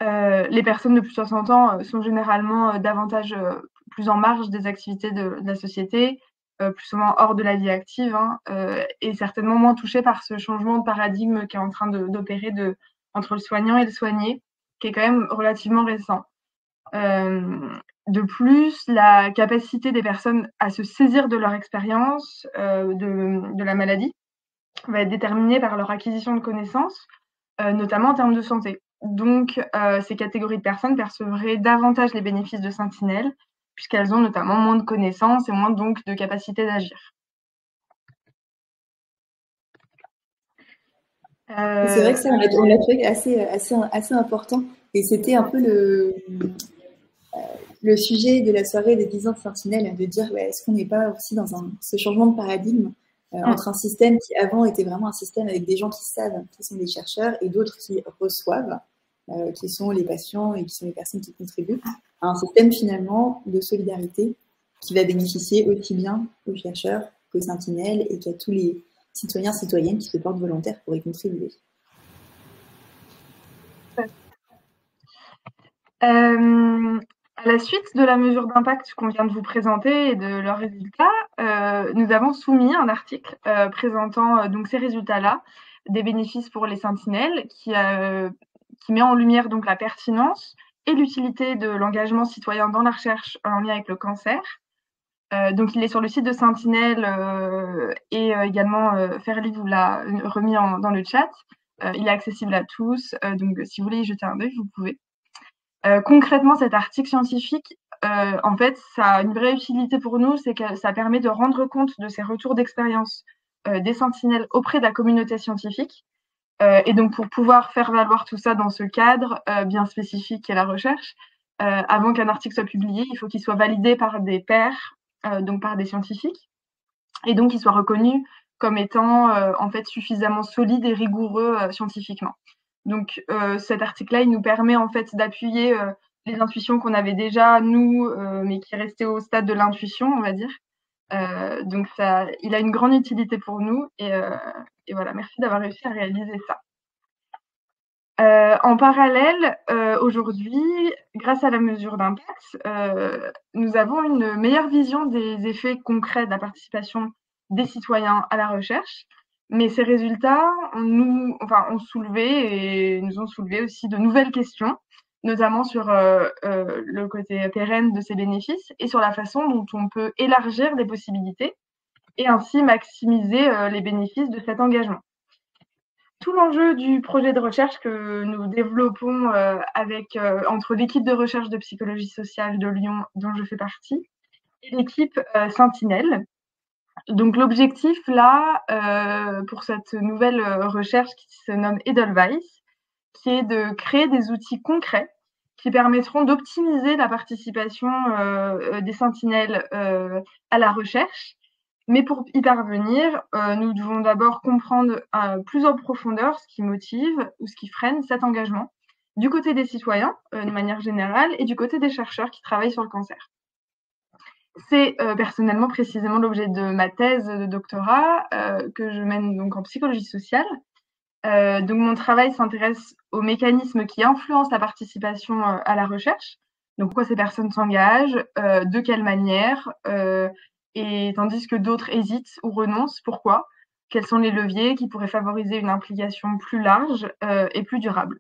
Les personnes de plus de 60 ans sont généralement davantage plus en marge des activités de la société, plus souvent hors de la vie active, et certainement moins touchées par ce changement de paradigme qui est en train d'opérer entre le soignant et le soigné, qui est quand même relativement récent. De plus, la capacité des personnes à se saisir de leur expérience de la maladie va être déterminée par leur acquisition de connaissances, notamment en termes de santé. Donc, ces catégories de personnes percevraient davantage les bénéfices de Sentinelle, puisqu'elles ont notamment moins de connaissances et moins donc de capacité d'agir. C'est vrai que ça, on l'a trouvé assez important. Et c'était un peu le sujet de la soirée des 10 ans de Sentinelle, de dire est-ce qu'on n'est pas aussi dans ce changement de paradigme entre un système qui avant était vraiment un système avec des gens qui savent, qui sont des chercheurs, et d'autres qui reçoivent, qui sont les patients et qui sont les personnes qui contribuent, à un système finalement de solidarité qui va bénéficier aussi bien aux chercheurs qu'aux sentinelles et qu'à tous les citoyens, citoyennes qui se portent volontaires pour y contribuer. À la suite de la mesure d'impact qu'on vient de vous présenter et de leurs résultats, nous avons soumis un article présentant donc ces résultats-là, des bénéfices pour les sentinelles, qui met en lumière donc la pertinence et l'utilité de l'engagement citoyen dans la recherche en lien avec le cancer. Donc il est sur le site de Sentinelle et également Ferli vous l'a remis dans le chat. Il est accessible à tous, donc si vous voulez y jeter un œil, vous pouvez. Concrètement, cet article scientifique, en fait, ça a une vraie utilité pour nous, c'est que ça permet de rendre compte de ces retours d'expérience des sentinelles auprès de la communauté scientifique. Et donc, pour pouvoir faire valoir tout ça dans ce cadre bien spécifique qu'est la recherche, avant qu'un article soit publié, il faut qu'il soit validé par des pairs, donc par des scientifiques, et donc qu'il soit reconnu comme étant en fait suffisamment solide et rigoureux scientifiquement. Donc cet article-là, il nous permet en fait d'appuyer les intuitions qu'on avait déjà, nous, mais qui restaient au stade de l'intuition, on va dire. Donc ça, il a une grande utilité pour nous et voilà, merci d'avoir réussi à réaliser ça. En parallèle, aujourd'hui, grâce à la mesure d'impact, nous avons une meilleure vision des effets concrets de la participation des citoyens à la recherche. Mais ces résultats nous ont soulevé aussi de nouvelles questions, notamment sur le côté pérenne de ces bénéfices et sur la façon dont on peut élargir les possibilités et ainsi maximiser les bénéfices de cet engagement. Tout l'enjeu du projet de recherche que nous développons entre l'équipe de recherche de psychologie sociale de Lyon, dont je fais partie, et l'équipe Sentinelle. Donc l'objectif là, pour cette nouvelle recherche qui se nomme Edelweiss, qui est de créer des outils concrets qui permettront d'optimiser la participation des sentinelles à la recherche. Mais pour y parvenir, nous devons d'abord comprendre plus en profondeur ce qui motive ou ce qui freine cet engagement, du côté des citoyens de manière générale et du côté des chercheurs qui travaillent sur le cancer. C'est personnellement précisément l'objet de ma thèse de doctorat que je mène donc en psychologie sociale. Donc mon travail s'intéresse aux mécanismes qui influencent la participation à la recherche. Donc pourquoi ces personnes s'engagent, de quelle manière, et tandis que d'autres hésitent ou renoncent, pourquoi? Quels sont les leviers qui pourraient favoriser une implication plus large et plus durable?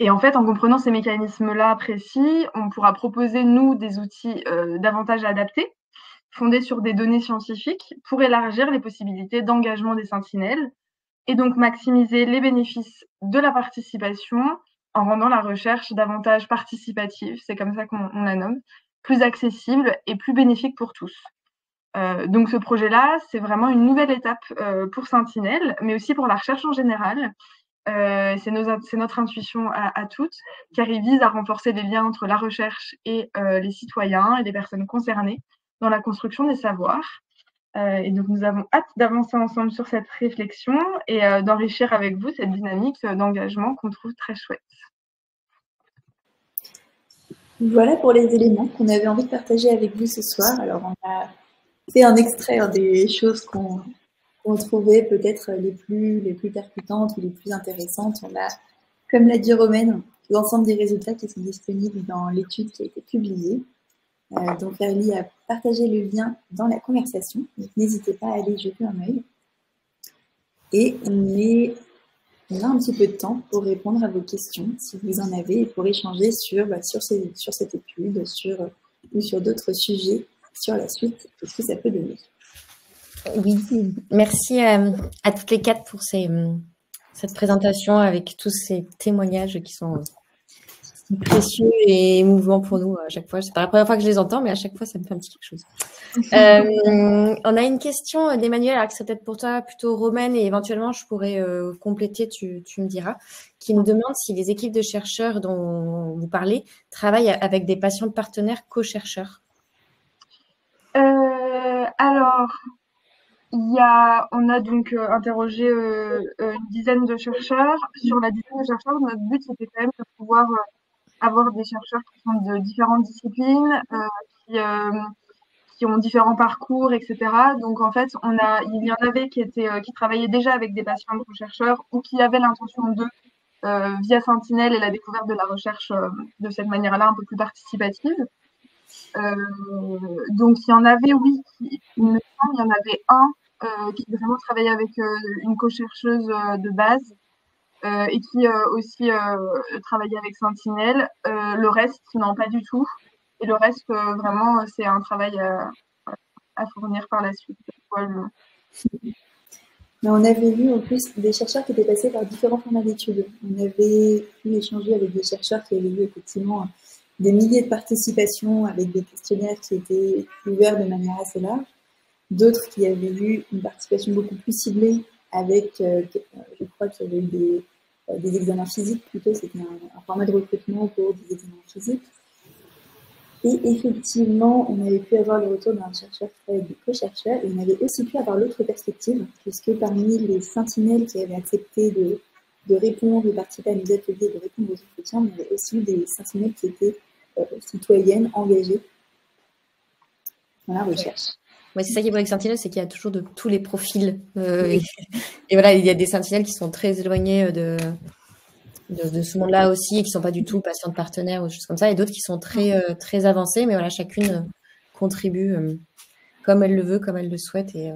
Et en fait, en comprenant ces mécanismes-là précis, on pourra proposer, nous, des outils davantage adaptés, fondés sur des données scientifiques, pour élargir les possibilités d'engagement des sentinelles et donc maximiser les bénéfices de la participation en rendant la recherche davantage participative, c'est comme ça qu'on la nomme, plus accessible et plus bénéfique pour tous. Donc ce projet-là, c'est vraiment une nouvelle étape pour Sentinelle, mais aussi pour la recherche en général. C'est notre intuition à toutes, car il vise à renforcer les liens entre la recherche et les citoyens et les personnes concernées dans la construction des savoirs. Et donc, nous avons hâte d'avancer ensemble sur cette réflexion et d'enrichir avec vous cette dynamique d'engagement qu'on trouve très chouette. Voilà pour les éléments qu'on avait envie de partager avec vous ce soir. Alors, on a fait un extrait des choses qu'on trouvait peut-être les plus percutantes ou les plus intéressantes. On a, comme l'a dit Romaine, l'ensemble des résultats qui sont disponibles dans l'étude qui a été publiée. Donc, Ferlie a partagé le lien dans la conversation. Donc, n'hésitez pas à aller jeter un œil. Et on a un petit peu de temps pour répondre à vos questions, si vous en avez, et pour échanger sur cette étude, ou sur d'autres sujets, sur la suite, ce que ça peut donner. Oui, merci à toutes les quatre pour cette présentation avec tous ces témoignages qui sont précieux et émouvants pour nous à chaque fois. C'est pas la première fois que je les entends, mais à chaque fois, ça me fait un petit quelque chose. On a une question d'Emmanuel, alors que c'est peut-être pour toi plutôt Romaine, et éventuellement, je pourrais compléter, tu me diras, qui nous demande si les équipes de chercheurs dont vous parlez travaillent avec des patients partenaires co-chercheurs. Alors, on a donc interrogé une dizaine de chercheurs. Sur la dizaine de chercheurs, notre but, c'était quand même de pouvoir avoir des chercheurs qui sont de différentes disciplines, qui ont différents parcours, etc. Donc en fait, il y en avait qui travaillaient déjà avec des patients de chercheurs ou qui avaient l'intention de, via Sentinelle et la découverte de la recherche de cette manière-là, un peu plus participative. Donc il y en avait, oui, il me semble, il y en avait un qui vraiment travaillait avec une co-chercheuse de base. Et qui aussi travaillait avec Sentinelle. Le reste, non, pas du tout. Et le reste, vraiment, c'est un travail à fournir par la suite. Mais on avait vu en plus des chercheurs qui étaient passés par différents formats d'études. On avait pu échanger avec des chercheurs qui avaient eu effectivement des milliers de participations avec des questionnaires qui étaient ouverts de manière assez large. D'autres qui avaient eu une participation beaucoup plus ciblée avec, je crois qu'il y avait eu des examens physiques plutôt, c'était un format de recrutement pour des examens physiques. Et effectivement, on avait pu avoir le retour d'un chercheur qui travaille avec des co-chercheurs, et on avait aussi pu avoir l'autre perspective, puisque parmi les sentinelles qui avaient accepté de répondre, de participer à nos ateliers, de répondre aux entretiens, on avait aussi eu des sentinelles qui étaient citoyennes, engagées dans la recherche. Oui, c'est ça qui est beau avec Sentinelle, c'est qu'il y a toujours de tous les profils. Et voilà, il y a des sentinelles qui sont très éloignées de ce monde-là aussi et qui ne sont pas du tout patientes partenaires ou des choses comme ça, et d'autres qui sont très, très avancées, mais voilà, chacune contribue comme elle le veut, comme elle le souhaite, et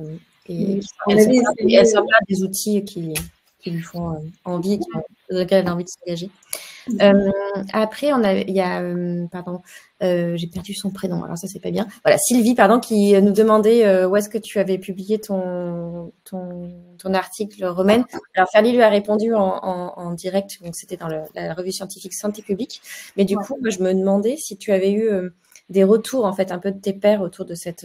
elle s'empare des outils qui lui font envie, dans lesquels elle a envie de s'engager. Après, il y a, pardon, j'ai perdu son prénom, alors ça c'est pas bien. Voilà, Sylvie, pardon, qui nous demandait où est-ce que tu avais publié ton article, Romaine. Alors Ferlie lui a répondu en direct, donc c'était dans la revue scientifique Santé publique. Mais du coup, moi, je me demandais si tu avais eu des retours en fait un peu de tes pairs autour de cet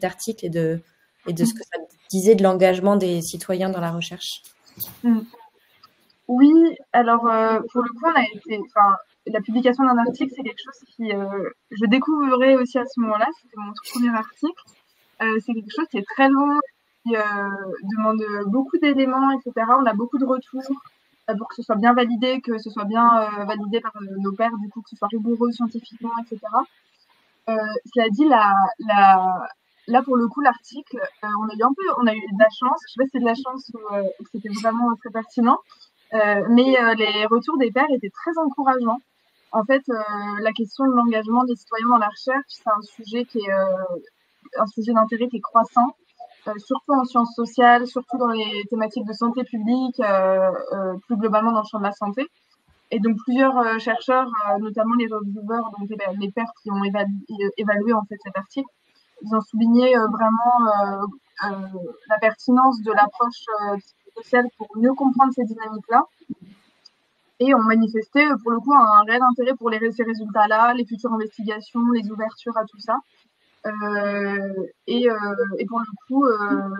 article et de ce que ça disait de l'engagement des citoyens dans la recherche. Oui, alors pour le coup, la publication d'un article, c'est quelque chose qui je découvrais aussi à ce moment-là. C'était mon tout premier article. C'est quelque chose qui est très long, qui demande beaucoup d'éléments, etc. On a beaucoup de retours pour que ce soit bien validé, que ce soit bien validé par nos pairs, du coup, que ce soit rigoureux scientifiquement, etc. Cela dit, là, pour le coup, l'article, on a eu de la chance. Je sais pas si c'est de la chance ou que c'était vraiment très pertinent. Mais les retours des pairs étaient très encourageants. En fait, la question de l'engagement des citoyens dans la recherche, c'est un sujet qui est un sujet d'intérêt qui est croissant, surtout en sciences sociales, surtout dans les thématiques de santé publique, plus globalement dans le champ de la santé. Et donc plusieurs chercheurs, notamment les reviewers, donc les pairs qui ont évalué en fait cet article, ils ont souligné vraiment la pertinence de l'approche sociale pour mieux comprendre ces dynamiques-là. Et ont manifesté pour le coup un réel intérêt pour ces résultats-là, les futures investigations, les ouvertures à tout ça. Et pour le coup,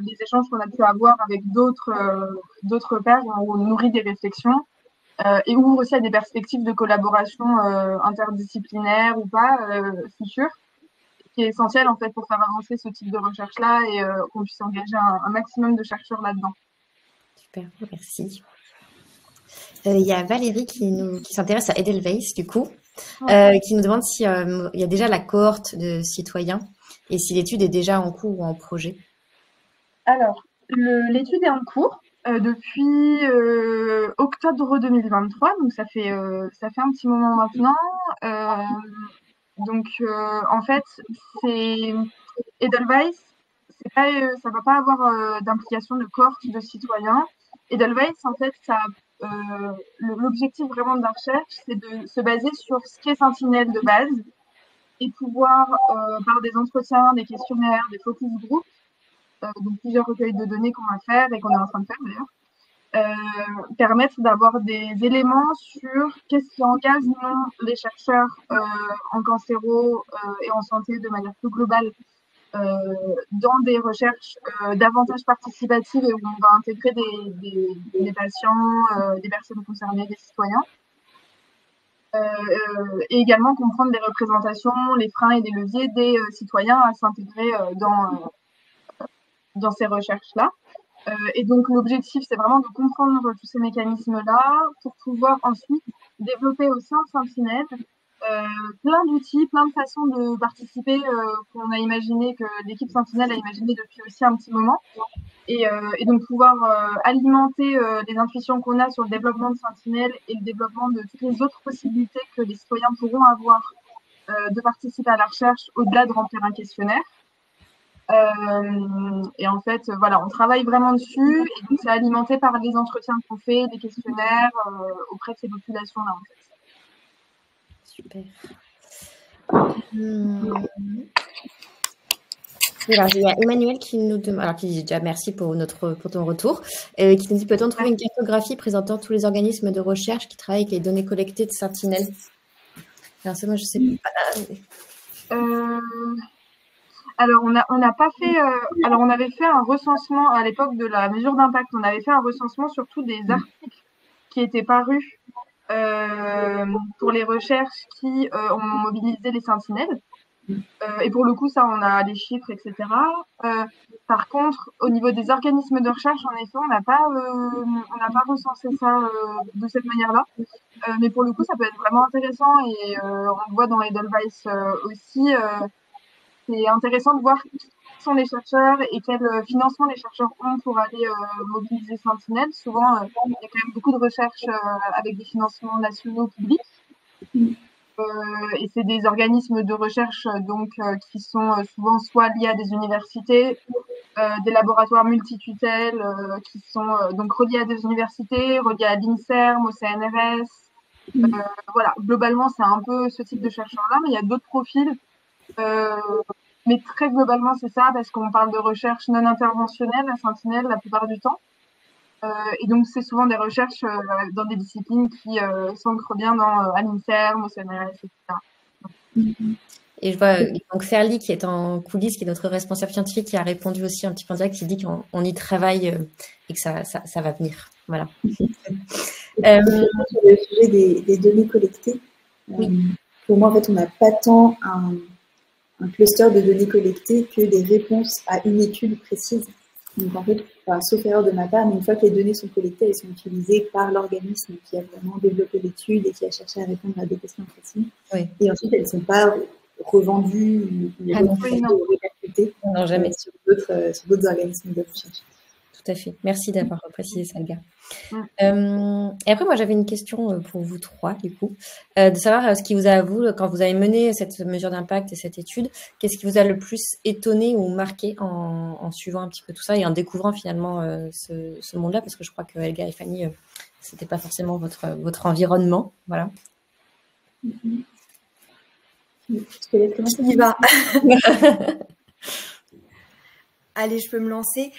les échanges qu'on a pu avoir avec d'autres pairs ont nourri des réflexions et ouvrent aussi à des perspectives de collaboration interdisciplinaire ou pas futures, qui est essentiel en fait pour faire avancer ce type de recherche-là et qu'on puisse engager un maximum de chercheurs là-dedans. Super, merci. Il y a Valérie qui s'intéresse à Edelweiss, du coup, qui nous demande s'il y a déjà la cohorte de citoyens et si l'étude est déjà en cours ou en projet. Alors, l'étude est en cours depuis octobre 2023, donc ça fait un petit moment maintenant. Donc, en fait, c'est Edelweiss, ça va pas avoir d'implication de cohorte de citoyens. Edelweiss, en fait, l'objectif vraiment de la recherche, c'est de se baser sur ce qu'est Sentinelle de base et pouvoir, par des entretiens, des questionnaires, des focus group, donc plusieurs recueils de données qu'on va faire et qu'on est en train de faire d'ailleurs, permettre d'avoir des éléments sur qu'est-ce qui engage ou non les chercheurs en cancéro et en santé de manière plus globale dans des recherches davantage participatives et où on va intégrer des patients, des personnes concernées, des citoyens. Et également comprendre les représentations, les freins et les leviers des citoyens à s'intégrer dans ces recherches-là. Et donc, l'objectif, c'est vraiment de comprendre tous ces mécanismes-là pour pouvoir ensuite développer au sein de Sentinelle plein d'outils, plein de façons de participer qu'on a imaginé, que l'équipe Sentinelle a imaginé depuis aussi un petit moment. Et donc, pouvoir alimenter les intuitions qu'on a sur le développement de Sentinelle et le développement de toutes les autres possibilités que les citoyens pourront avoir de participer à la recherche au-delà de remplir un questionnaire. Et en fait, voilà, on travaille vraiment dessus et donc c'est alimenté par les entretiens qu'on fait, des questionnaires auprès de ces populations-là, en fait. Super. Alors, il y a Emmanuel qui nous demande, alors qui dit déjà merci pour ton retour, qui nous dit peut-on trouver une cartographie présentant tous les organismes de recherche qui travaillent avec les données collectées de Sentinelle? Alors ça, moi je sais pas. Alors, on n'a pas fait. Alors, on avait fait un recensement à l'époque de la mesure d'impact. On avait fait un recensement sur tous des articles qui étaient parus pour les recherches qui ont mobilisé les sentinelles. Et pour le coup, ça, on a les chiffres, etc. Par contre, au niveau des organismes de recherche, en effet, on n'a pas recensé ça de cette manière-là. Mais pour le coup, ça peut être vraiment intéressant et on le voit dans Edelweiss aussi. C'est intéressant de voir qui sont les chercheurs et quel financement les chercheurs ont pour aller mobiliser Sentinelle. Souvent, il y a quand même beaucoup de recherches avec des financements nationaux publics. Et c'est des organismes de recherche donc qui sont souvent soit liés à des universités, des laboratoires multitutelles qui sont donc reliés à des universités, reliés à l'INSERM, au CNRS. Voilà, globalement, c'est un peu ce type de chercheurs-là, mais il y a d'autres profils. Mais très globalement, c'est ça, parce qu'on parle de recherche non interventionnelle à Sentinelle la plupart du temps. Et donc, c'est souvent des recherches dans des disciplines qui s'ancrent bien à l'INSERM, au CNRS, etc. Et je vois donc Ferli qui est en coulisses, qui est notre responsable scientifique, qui a répondu aussi un petit peu en direct, qui dit qu'on y travaille et que ça va venir. Voilà. Sur le sujet des données collectées, pour moi, en fait, on n'a pas tant un cluster de données collectées que des réponses à une étude précise. Donc en fait, sauf erreur de ma part, mais une fois que les données sont collectées, elles sont utilisées par l'organisme qui a vraiment développé l'étude et qui a cherché à répondre à des questions précises. Oui. Et ensuite, elles ne sont pas revendus ou répercutés sur d'autres organismes de recherche. Tout à fait. Merci d'avoir précisé ça, Elga. Et après, moi, j'avais une question pour vous trois, du coup, de savoir ce qui vous a, vous, quand vous avez mené cette mesure d'impact et cette étude, qu'est-ce qui vous a le plus étonné ou marqué en suivant un petit peu tout ça et en découvrant finalement ce monde-là, parce que je crois que Elga et Fanny, c'était pas forcément votre environnement, voilà. Je te laisse commencer. On y va. Allez, je peux me lancer.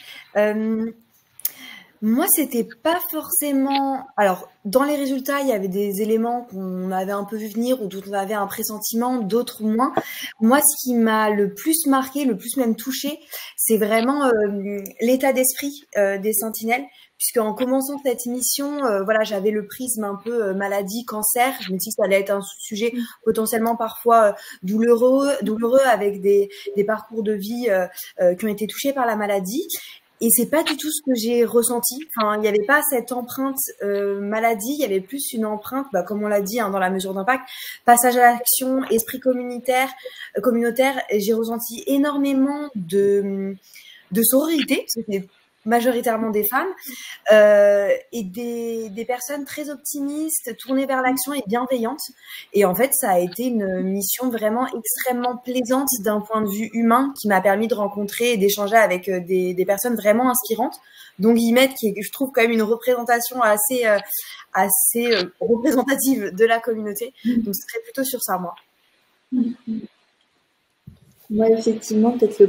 Moi, c'était pas forcément... Alors, dans les résultats, il y avait des éléments qu'on avait un peu vu venir ou dont on avait un pressentiment, d'autres moins. Moi, ce qui m'a le plus marqué, le plus même touché, c'est vraiment l'état d'esprit des sentinelles. Puisqu'en commençant cette mission, voilà, j'avais le prisme un peu maladie, cancer. Je me dis que ça allait être un sujet potentiellement parfois douloureux, avec des parcours de vie qui ont été touchés par la maladie. Et c'est pas du tout ce que j'ai ressenti. Enfin, il n'y avait pas cette empreinte maladie, il y avait plus une empreinte, comme on l'a dit dans la mesure d'impact, passage à l'action, esprit communautaire. J'ai ressenti énormément de sororité, c'était majoritairement des femmes, et des personnes très optimistes, tournées vers l'action et bienveillantes. Et en fait, ça a été une mission vraiment extrêmement plaisante d'un point de vue humain qui m'a permis de rencontrer et d'échanger avec des personnes vraiment inspirantes. Donc Guillemette, qui est, je trouve, quand même une représentation assez représentative de la communauté. Donc ce serait plutôt sur ça, moi. Moi, effectivement, peut-être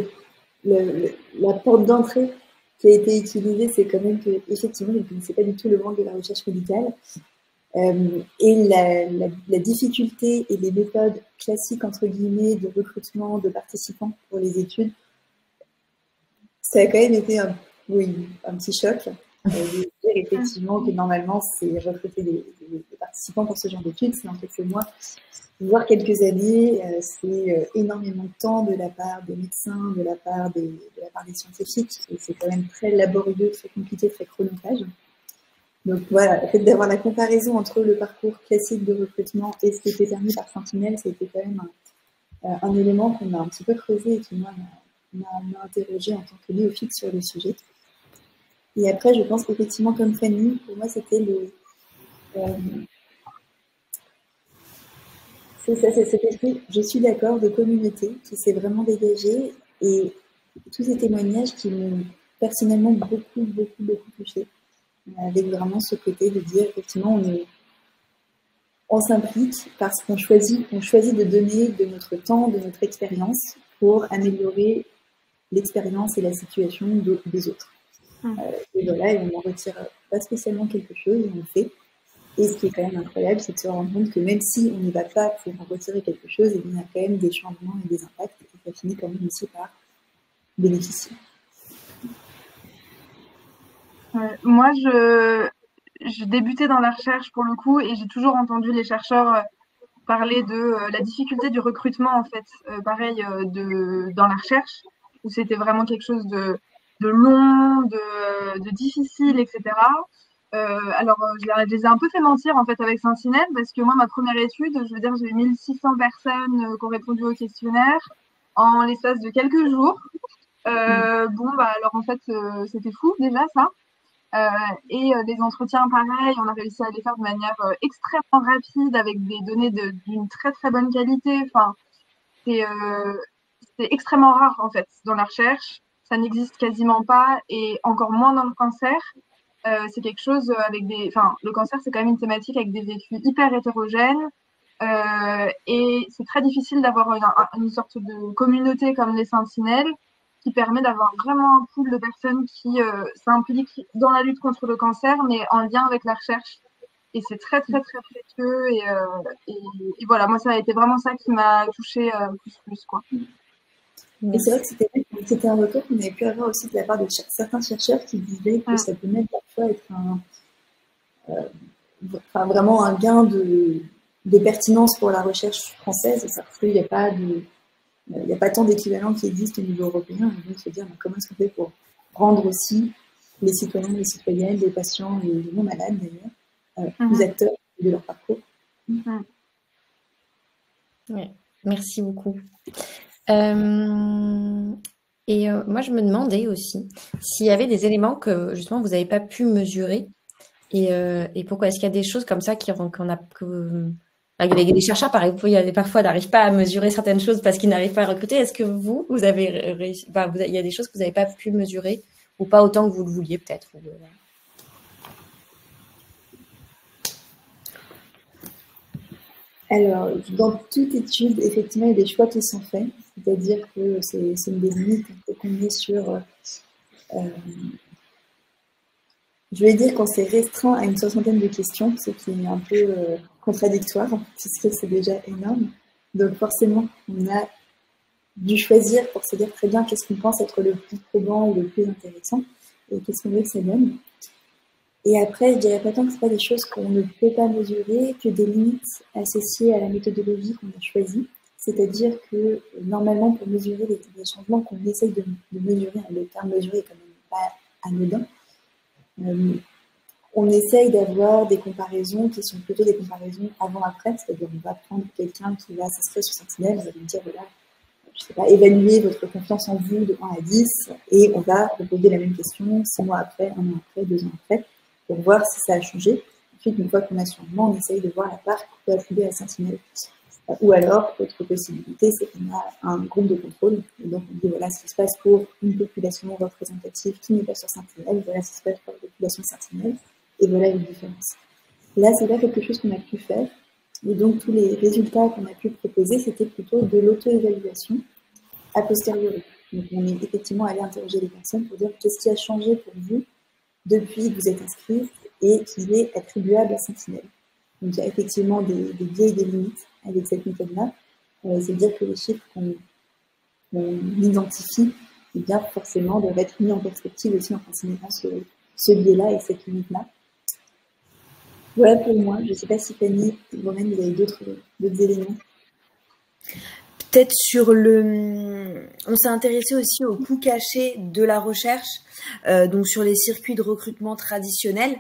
la porte d'entrée qui a été utilisée, c'est quand même que, effectivement, je ne connaissais pas du tout le monde de la recherche médicale. Et la difficulté et les méthodes classiques, entre guillemets, de recrutement de participants pour les études, ça a quand même été un petit choc. De dire effectivement que normalement, c'est recruter des participants pour ce genre d'études, c'est en quelques mois, voire quelques années, c'est énormément de temps de la part des médecins, de la part des scientifiques, et c'est quand même très laborieux, très compliqué, très chronophage. Donc voilà, le fait d'avoir la comparaison entre le parcours classique de recrutement et ce qui était permis par Sentinelle, c'était quand même un élément qu'on a un petit peu creusé et qui m'a interrogée en tant que néophyte sur le sujet. Et après, je pense qu'effectivement, comme Fanny, pour moi, c'était c'est cet esprit, je suis d'accord, de communauté qui s'est vraiment dégagé, et tous ces témoignages qui m'ont personnellement beaucoup touchée, avec vraiment ce côté de dire effectivement on s'implique parce qu'on choisit de donner de notre temps, de notre expérience pour améliorer l'expérience et la situation des autres. Et voilà, et on n'en retire pas spécialement quelque chose, on le fait. Et ce qui est quand même incroyable, c'est de se rendre compte que même si on n'y va pas pour en retirer quelque chose, il y a quand même des changements et des impacts, et ça finit quand même aussi par bénéficier. Moi, je débutais dans la recherche pour le coup, et j'ai toujours entendu les chercheurs parler de la difficulté du recrutement, en fait, dans la recherche, où c'était vraiment quelque chose de long, de difficile, etc. Alors, je les ai un peu fait mentir, en fait, avec Sentinelle, parce que moi, ma première étude, je veux dire, j'ai eu 1600 personnes qui ont répondu au questionnaire en l'espace de quelques jours. Alors, en fait, c'était fou, déjà, ça. Et les entretiens, pareil, on a réussi à les faire de manière extrêmement rapide, avec des données d'une très, très bonne qualité. Enfin, c'est extrêmement rare, en fait, dans la recherche. Ça n'existe quasiment pas, et encore moins dans le cancer. C'est quelque chose le cancer, c'est quand même une thématique avec des vécus hyper hétérogènes, et c'est très difficile d'avoir une sorte de communauté comme les Sentinelles qui permet d'avoir vraiment un pool de personnes qui s'impliquent dans la lutte contre le cancer, mais en lien avec la recherche. Et c'est très, très, très précieux. Et voilà, moi, ça a été vraiment ça qui m'a touchée plus, quoi. Et c'est vrai que c'était un retour qu'on avait pu avoir aussi de la part de certains chercheurs qui disaient que ça peut même parfois être vraiment un gain de pertinence pour la recherche française, parce qu'il n'y a pas tant d'équivalents qui existent au niveau européen. Et donc se dire comment est-ce qu'on fait pour rendre aussi les citoyens, les citoyennes, les patients, les non malades d'ailleurs, plus acteurs de leur parcours. Oui. Merci beaucoup. Moi, je me demandais aussi s'il y avait des éléments que justement vous n'avez pas pu mesurer et pourquoi. Est-ce qu'il y a des choses comme ça qu'on a les chercheurs, par exemple, parfois n'arrivent pas à mesurer certaines choses parce qu'ils n'arrivent pas à recruter. Est-ce que vous avez réussi, il y a des choses que vous n'avez pas pu mesurer ou pas autant que vous le vouliez peut-être Alors, dans toute étude, effectivement, il y a des choix qui sont faits. C'est-à-dire que c'est une des limites qu'on est sur... je vais dire qu'on s'est restreint à une 60aine de questions, ce qui est un peu contradictoire, puisque c'est déjà énorme. Donc forcément, on a dû choisir pour se dire très bien qu'est-ce qu'on pense être le plus probant ou le plus intéressant, et qu'est-ce qu'on veut que ça donne. Et après, je dirais pas tant que ce pas des choses qu'on ne peut pas mesurer, que des limites associées à la méthodologie qu'on a choisie. C'est-à-dire que normalement, pour mesurer les changements qu'on essaye de mesurer, le terme mesurer est quand même pas anodin, on essaye d'avoir des comparaisons qui sont plutôt des comparaisons avant-après, c'est-à-dire on va prendre quelqu'un qui va s'inscrire sur Sentinelle, vous allez me dire, voilà, je sais pas, évaluer votre confiance en vous de 1 à 10, et on va vous poser la même question 6 mois après, 1 an après, 2 ans après, pour voir si ça a changé. Ensuite, une fois qu'on a ce changement, on essaye de voir la part qu'on peut attribuer à Sentinelle. Ou alors, autre possibilité, c'est qu'on a un groupe de contrôle, et donc on dit voilà ce qui se passe pour une population représentative qui n'est pas sur Sentinelle, voilà ce qui se passe pour la population Sentinelle, et voilà les différences. Là, c'est pas quelque chose qu'on a pu faire, et donc tous les résultats qu'on a pu proposer, c'était plutôt de l'auto-évaluation a posteriori. Donc on est effectivement allé interroger les personnes pour dire qu'est-ce qui a changé pour vous depuis que vous êtes inscrit et qui est attribuable à Sentinelle. Donc il y a effectivement des biais et des limites avec cette méthode-là. C'est-à-dire que les chiffres qu'on identifie, eh bien, forcément, doivent être mis en perspective aussi en considérant ce biais-là et cette limite-là. Voilà pour moi. Je ne sais pas si Fanny, vous-même, vous avez d'autres éléments. Peut-être on s'est intéressé aussi aux coûts cachés de la recherche, donc sur les circuits de recrutement traditionnels.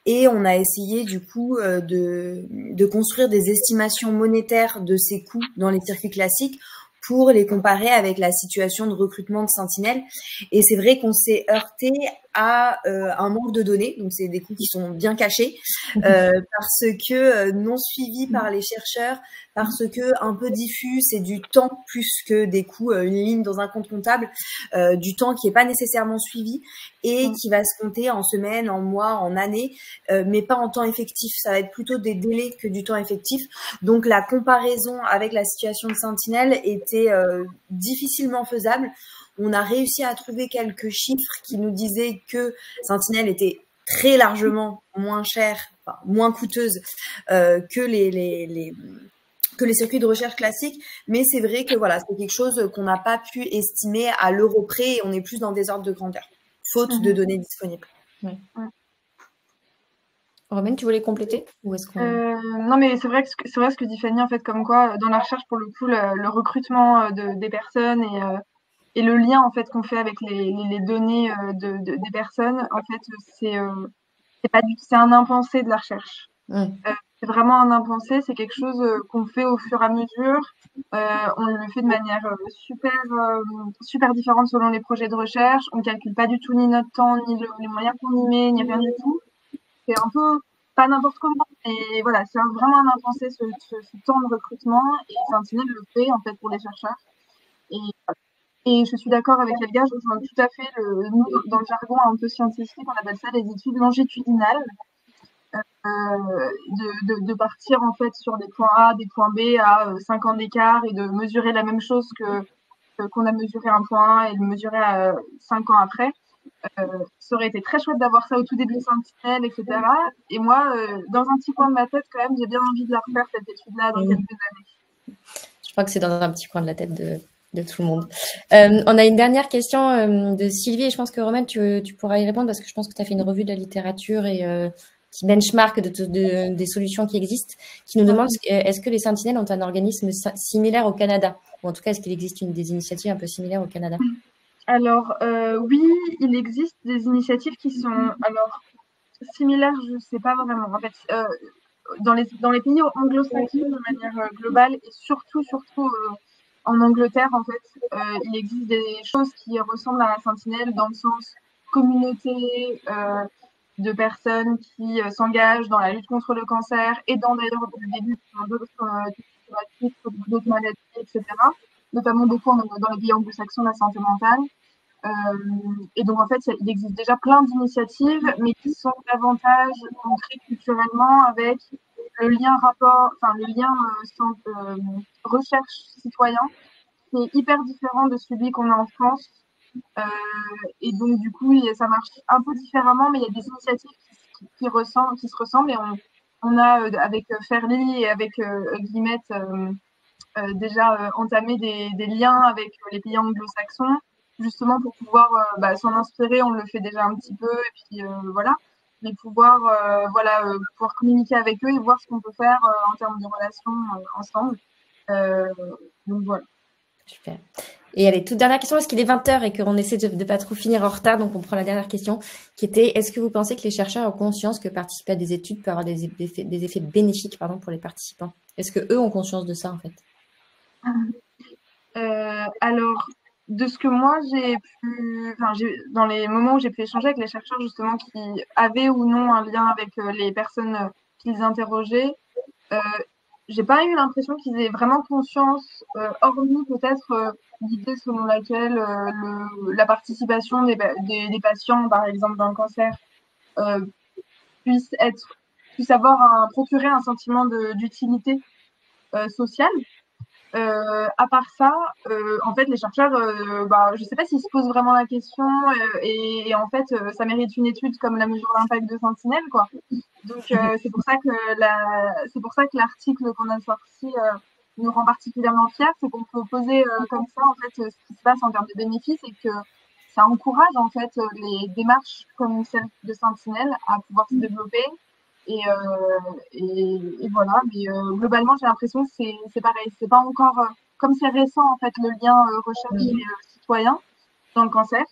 Et on a essayé du coup de construire des estimations monétaires de ces coûts dans les circuits classiques pour les comparer avec la situation de recrutement de Sentinelle. Et c'est vrai qu'on s'est heurté à un manque de données, donc c'est des coûts qui sont bien cachés, parce que non suivis par les chercheurs, parce que un peu diffus, c'est du temps plus que des coûts, une ligne dans un compte comptable, du temps qui est pas nécessairement suivi et qui va se compter en semaines, en mois, en années, mais pas en temps effectif. Ça va être plutôt des délais que du temps effectif. Donc la comparaison avec la situation de Sentinelle était difficilement faisable. On a réussi à trouver quelques chiffres qui nous disaient que Sentinelle était très largement moins chère, enfin, moins coûteuse que les circuits de recherche classiques, mais c'est vrai que voilà, c'est quelque chose qu'on n'a pas pu estimer à l'euro près et on est plus dans des ordres de grandeur, faute de données disponibles. Ouais. Romaine, tu voulais compléter ou est-ce non, mais c'est vrai ce que dit Fanny, en fait, comme quoi, dans la recherche, pour le coup, le recrutement des personnes et le lien, en fait, qu'on fait avec les données des personnes, en fait, c'est un impensé de la recherche. C'est vraiment un impensé, c'est quelque chose qu'on fait au fur et à mesure. On le fait de manière super différente selon les projets de recherche. On calcule pas du tout ni notre temps, ni les moyens qu'on y met, ni rien du tout. C'est un peu pas n'importe comment, mais voilà, c'est vraiment un impensé ce temps de recrutement et Sentinelle le fait en fait pour les chercheurs. Et je suis d'accord avec Elga, je rejoins tout à fait nous, dans le jargon un peu scientifique, on appelle ça les études longitudinales. De partir en fait sur des points A, des points B à 5 ans d'écart et de mesurer la même chose qu'on a mesuré un point A et de mesurer 5 ans après. Ça aurait été très chouette d'avoir ça au tout début de Sentinelle, etc. Et moi, dans un petit coin de ma tête, quand même, j'ai bien envie de la refaire, cette étude-là, dans quelques années. Je crois que c'est dans un petit coin de la tête de tout le monde. On a une dernière question de Sylvie, et je pense que Romaine, tu pourras y répondre parce que je pense que tu as fait une revue de la littérature et qui benchmark des solutions qui existent, qui nous demande est-ce que les Sentinelles ont un organisme similaire au Canada, ou en tout cas, est-ce qu'il existe des initiatives un peu similaires au Canada? Alors, oui, il existe des initiatives qui sont similaires, je ne sais pas vraiment. En fait, dans les pays anglo-saxons de manière globale et surtout en Angleterre, en fait, il existe des choses qui ressemblent à la sentinelle dans le sens communauté de personnes qui s'engagent dans la lutte contre le cancer et dans d'ailleurs des luttes d'autres maladies, etc. Notamment beaucoup dans les pays anglo-saxons, la santé mentale. Et donc, en fait, il existe déjà plein d'initiatives, mais qui sont davantage ancrées culturellement avec le lien recherche citoyen, qui est hyper différent de celui qu'on a en France. Et donc, du coup, ça marche un peu différemment, mais il y a des initiatives qui se ressemblent. Et on a, avec Fairly et avec Guillemette, déjà entamé des liens avec les pays anglo-saxons, justement pour pouvoir s'en inspirer. On le fait déjà un petit peu, et puis voilà. Mais pouvoir communiquer avec eux et voir ce qu'on peut faire en termes de relations ensemble. Donc voilà. Super. Et allez, toute dernière question, parce qu'il est 20h et qu'on essaie de pas trop finir en retard, donc on prend la dernière question, qui était, est-ce que vous pensez que les chercheurs ont conscience que participer à des études peut avoir des effets bénéfiques pour les participants? Est-ce que eux ont conscience de ça, en fait? Alors, de ce que moi j'ai pu, dans les moments où j'ai pu échanger avec les chercheurs justement qui avaient ou non un lien avec les personnes qu'ils interrogeaient, j'ai pas eu l'impression qu'ils aient vraiment conscience, hormis peut-être l'idée selon laquelle la participation des patients, par exemple, dans le cancer, puisse procurer un sentiment d'utilité sociale. À part ça, en fait, les chercheurs, je sais pas s'ils se posent vraiment la question et en fait, ça mérite une étude comme la mesure d'impact de Sentinelle, quoi. Donc, c'est pour ça que l'article qu'on a sorti nous rend particulièrement fiers, c'est qu'on peut poser comme ça, en fait, ce qui se passe en termes de bénéfices et que ça encourage, en fait, les démarches comme celle de Sentinelle à pouvoir se développer. Et voilà, mais globalement, j'ai l'impression que c'est pareil. C'est pas encore, comme c'est récent, en fait, le lien recherche citoyen dans le cancer,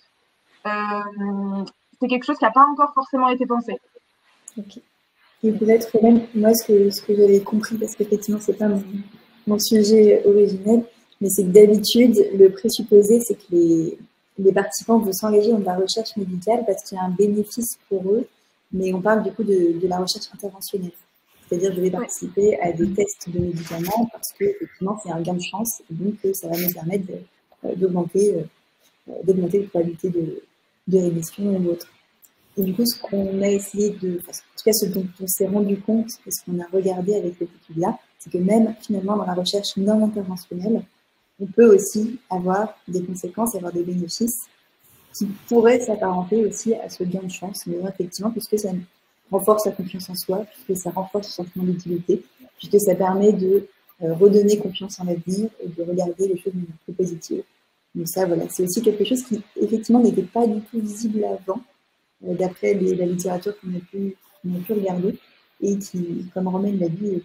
c'est quelque chose qui n'a pas encore forcément été pensé. Okay. Et peut-être même, moi, ce que j'avais compris, parce qu'effectivement, c'est pas mon sujet originel, mais c'est que d'habitude, le présupposé, c'est que les participants vont s'engager dans de la recherche médicale parce qu'il y a un bénéfice pour eux, mais on parle du coup de la recherche interventionnelle. C'est-à-dire, je vais participer à des tests de médicaments parce que, effectivement, c'est un gain de chance, et donc ça va me permettre d'augmenter les probabilités de rémission ou autre. Et du coup, ce qu'on a essayé en tout cas, ce dont on s'est rendu compte et ce qu'on a regardé avec cette étude-là, c'est que même finalement dans la recherche non interventionnelle, on peut aussi avoir des conséquences, avoir des bénéfices qui pourraient s'apparenter aussi à ce gain de chance, mais effectivement, puisque ça renforce la confiance en soi, puisque ça renforce le sentiment d'utilité, puisque ça permet de redonner confiance en l'avenir et de regarder les choses de manière plus positive. Donc ça, voilà, c'est aussi quelque chose qui, effectivement, n'était pas du tout visible avant, d'après la littérature qu'on a pu regarder et qui, comme Romaine l'a dit, est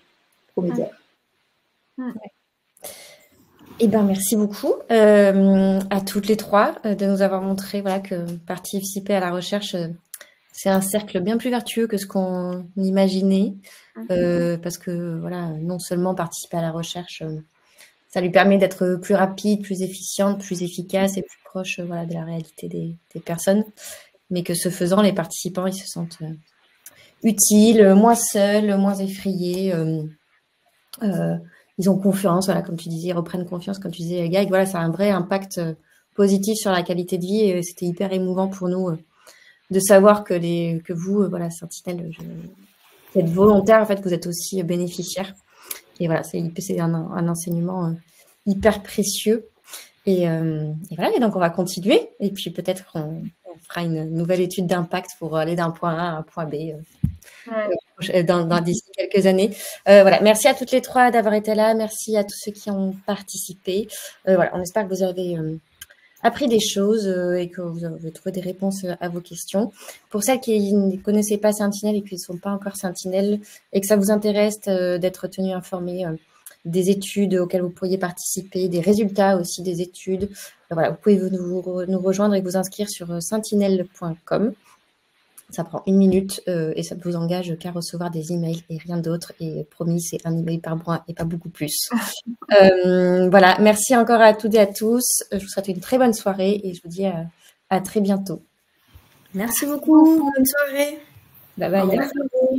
prometteur. Ouais. Eh ben, merci beaucoup à toutes les trois de nous avoir montré que participer à la recherche, c'est un cercle bien plus vertueux que ce qu'on imaginait, parce que non seulement participer à la recherche, ça lui permet d'être plus rapide, plus efficiente, plus efficace et plus proche de la réalité des personnes, mais que ce faisant, les participants, ils se sentent utiles, moins seuls, moins effrayés. Ils ont confiance, comme tu disais, ils reprennent confiance, comme tu disais, Gaël. Ça a un vrai impact positif sur la qualité de vie et c'était hyper émouvant pour nous de savoir que vous, Sentinelle, vous êtes volontaire, en fait, que vous êtes aussi bénéficiaire. Et c'est un enseignement hyper précieux. Et donc on va continuer. Et puis peut-être qu'on fera une nouvelle étude d'impact pour aller d'un point A à un point B d'ici quelques années. Merci à toutes les trois d'avoir été là. Merci à tous ceux qui ont participé. On espère que vous avez appris des choses et que vous avez trouvé des réponses à vos questions. Pour celles qui ne connaissaient pas Sentinelle et qui ne sont pas encore Sentinelle et que ça vous intéresse d'être tenu informé des études auxquelles vous pourriez participer, des résultats aussi des études, vous pouvez nous rejoindre et vous inscrire sur sentinelle.com. Ça prend 1 minute et ça ne vous engage qu'à recevoir des emails et rien d'autre. Et promis, c'est 1 email par mois et pas beaucoup plus. Voilà, merci encore à toutes et à tous. Je vous souhaite une très bonne soirée et je vous dis à très bientôt. Merci beaucoup. Bonne soirée. Bye bye. Merci.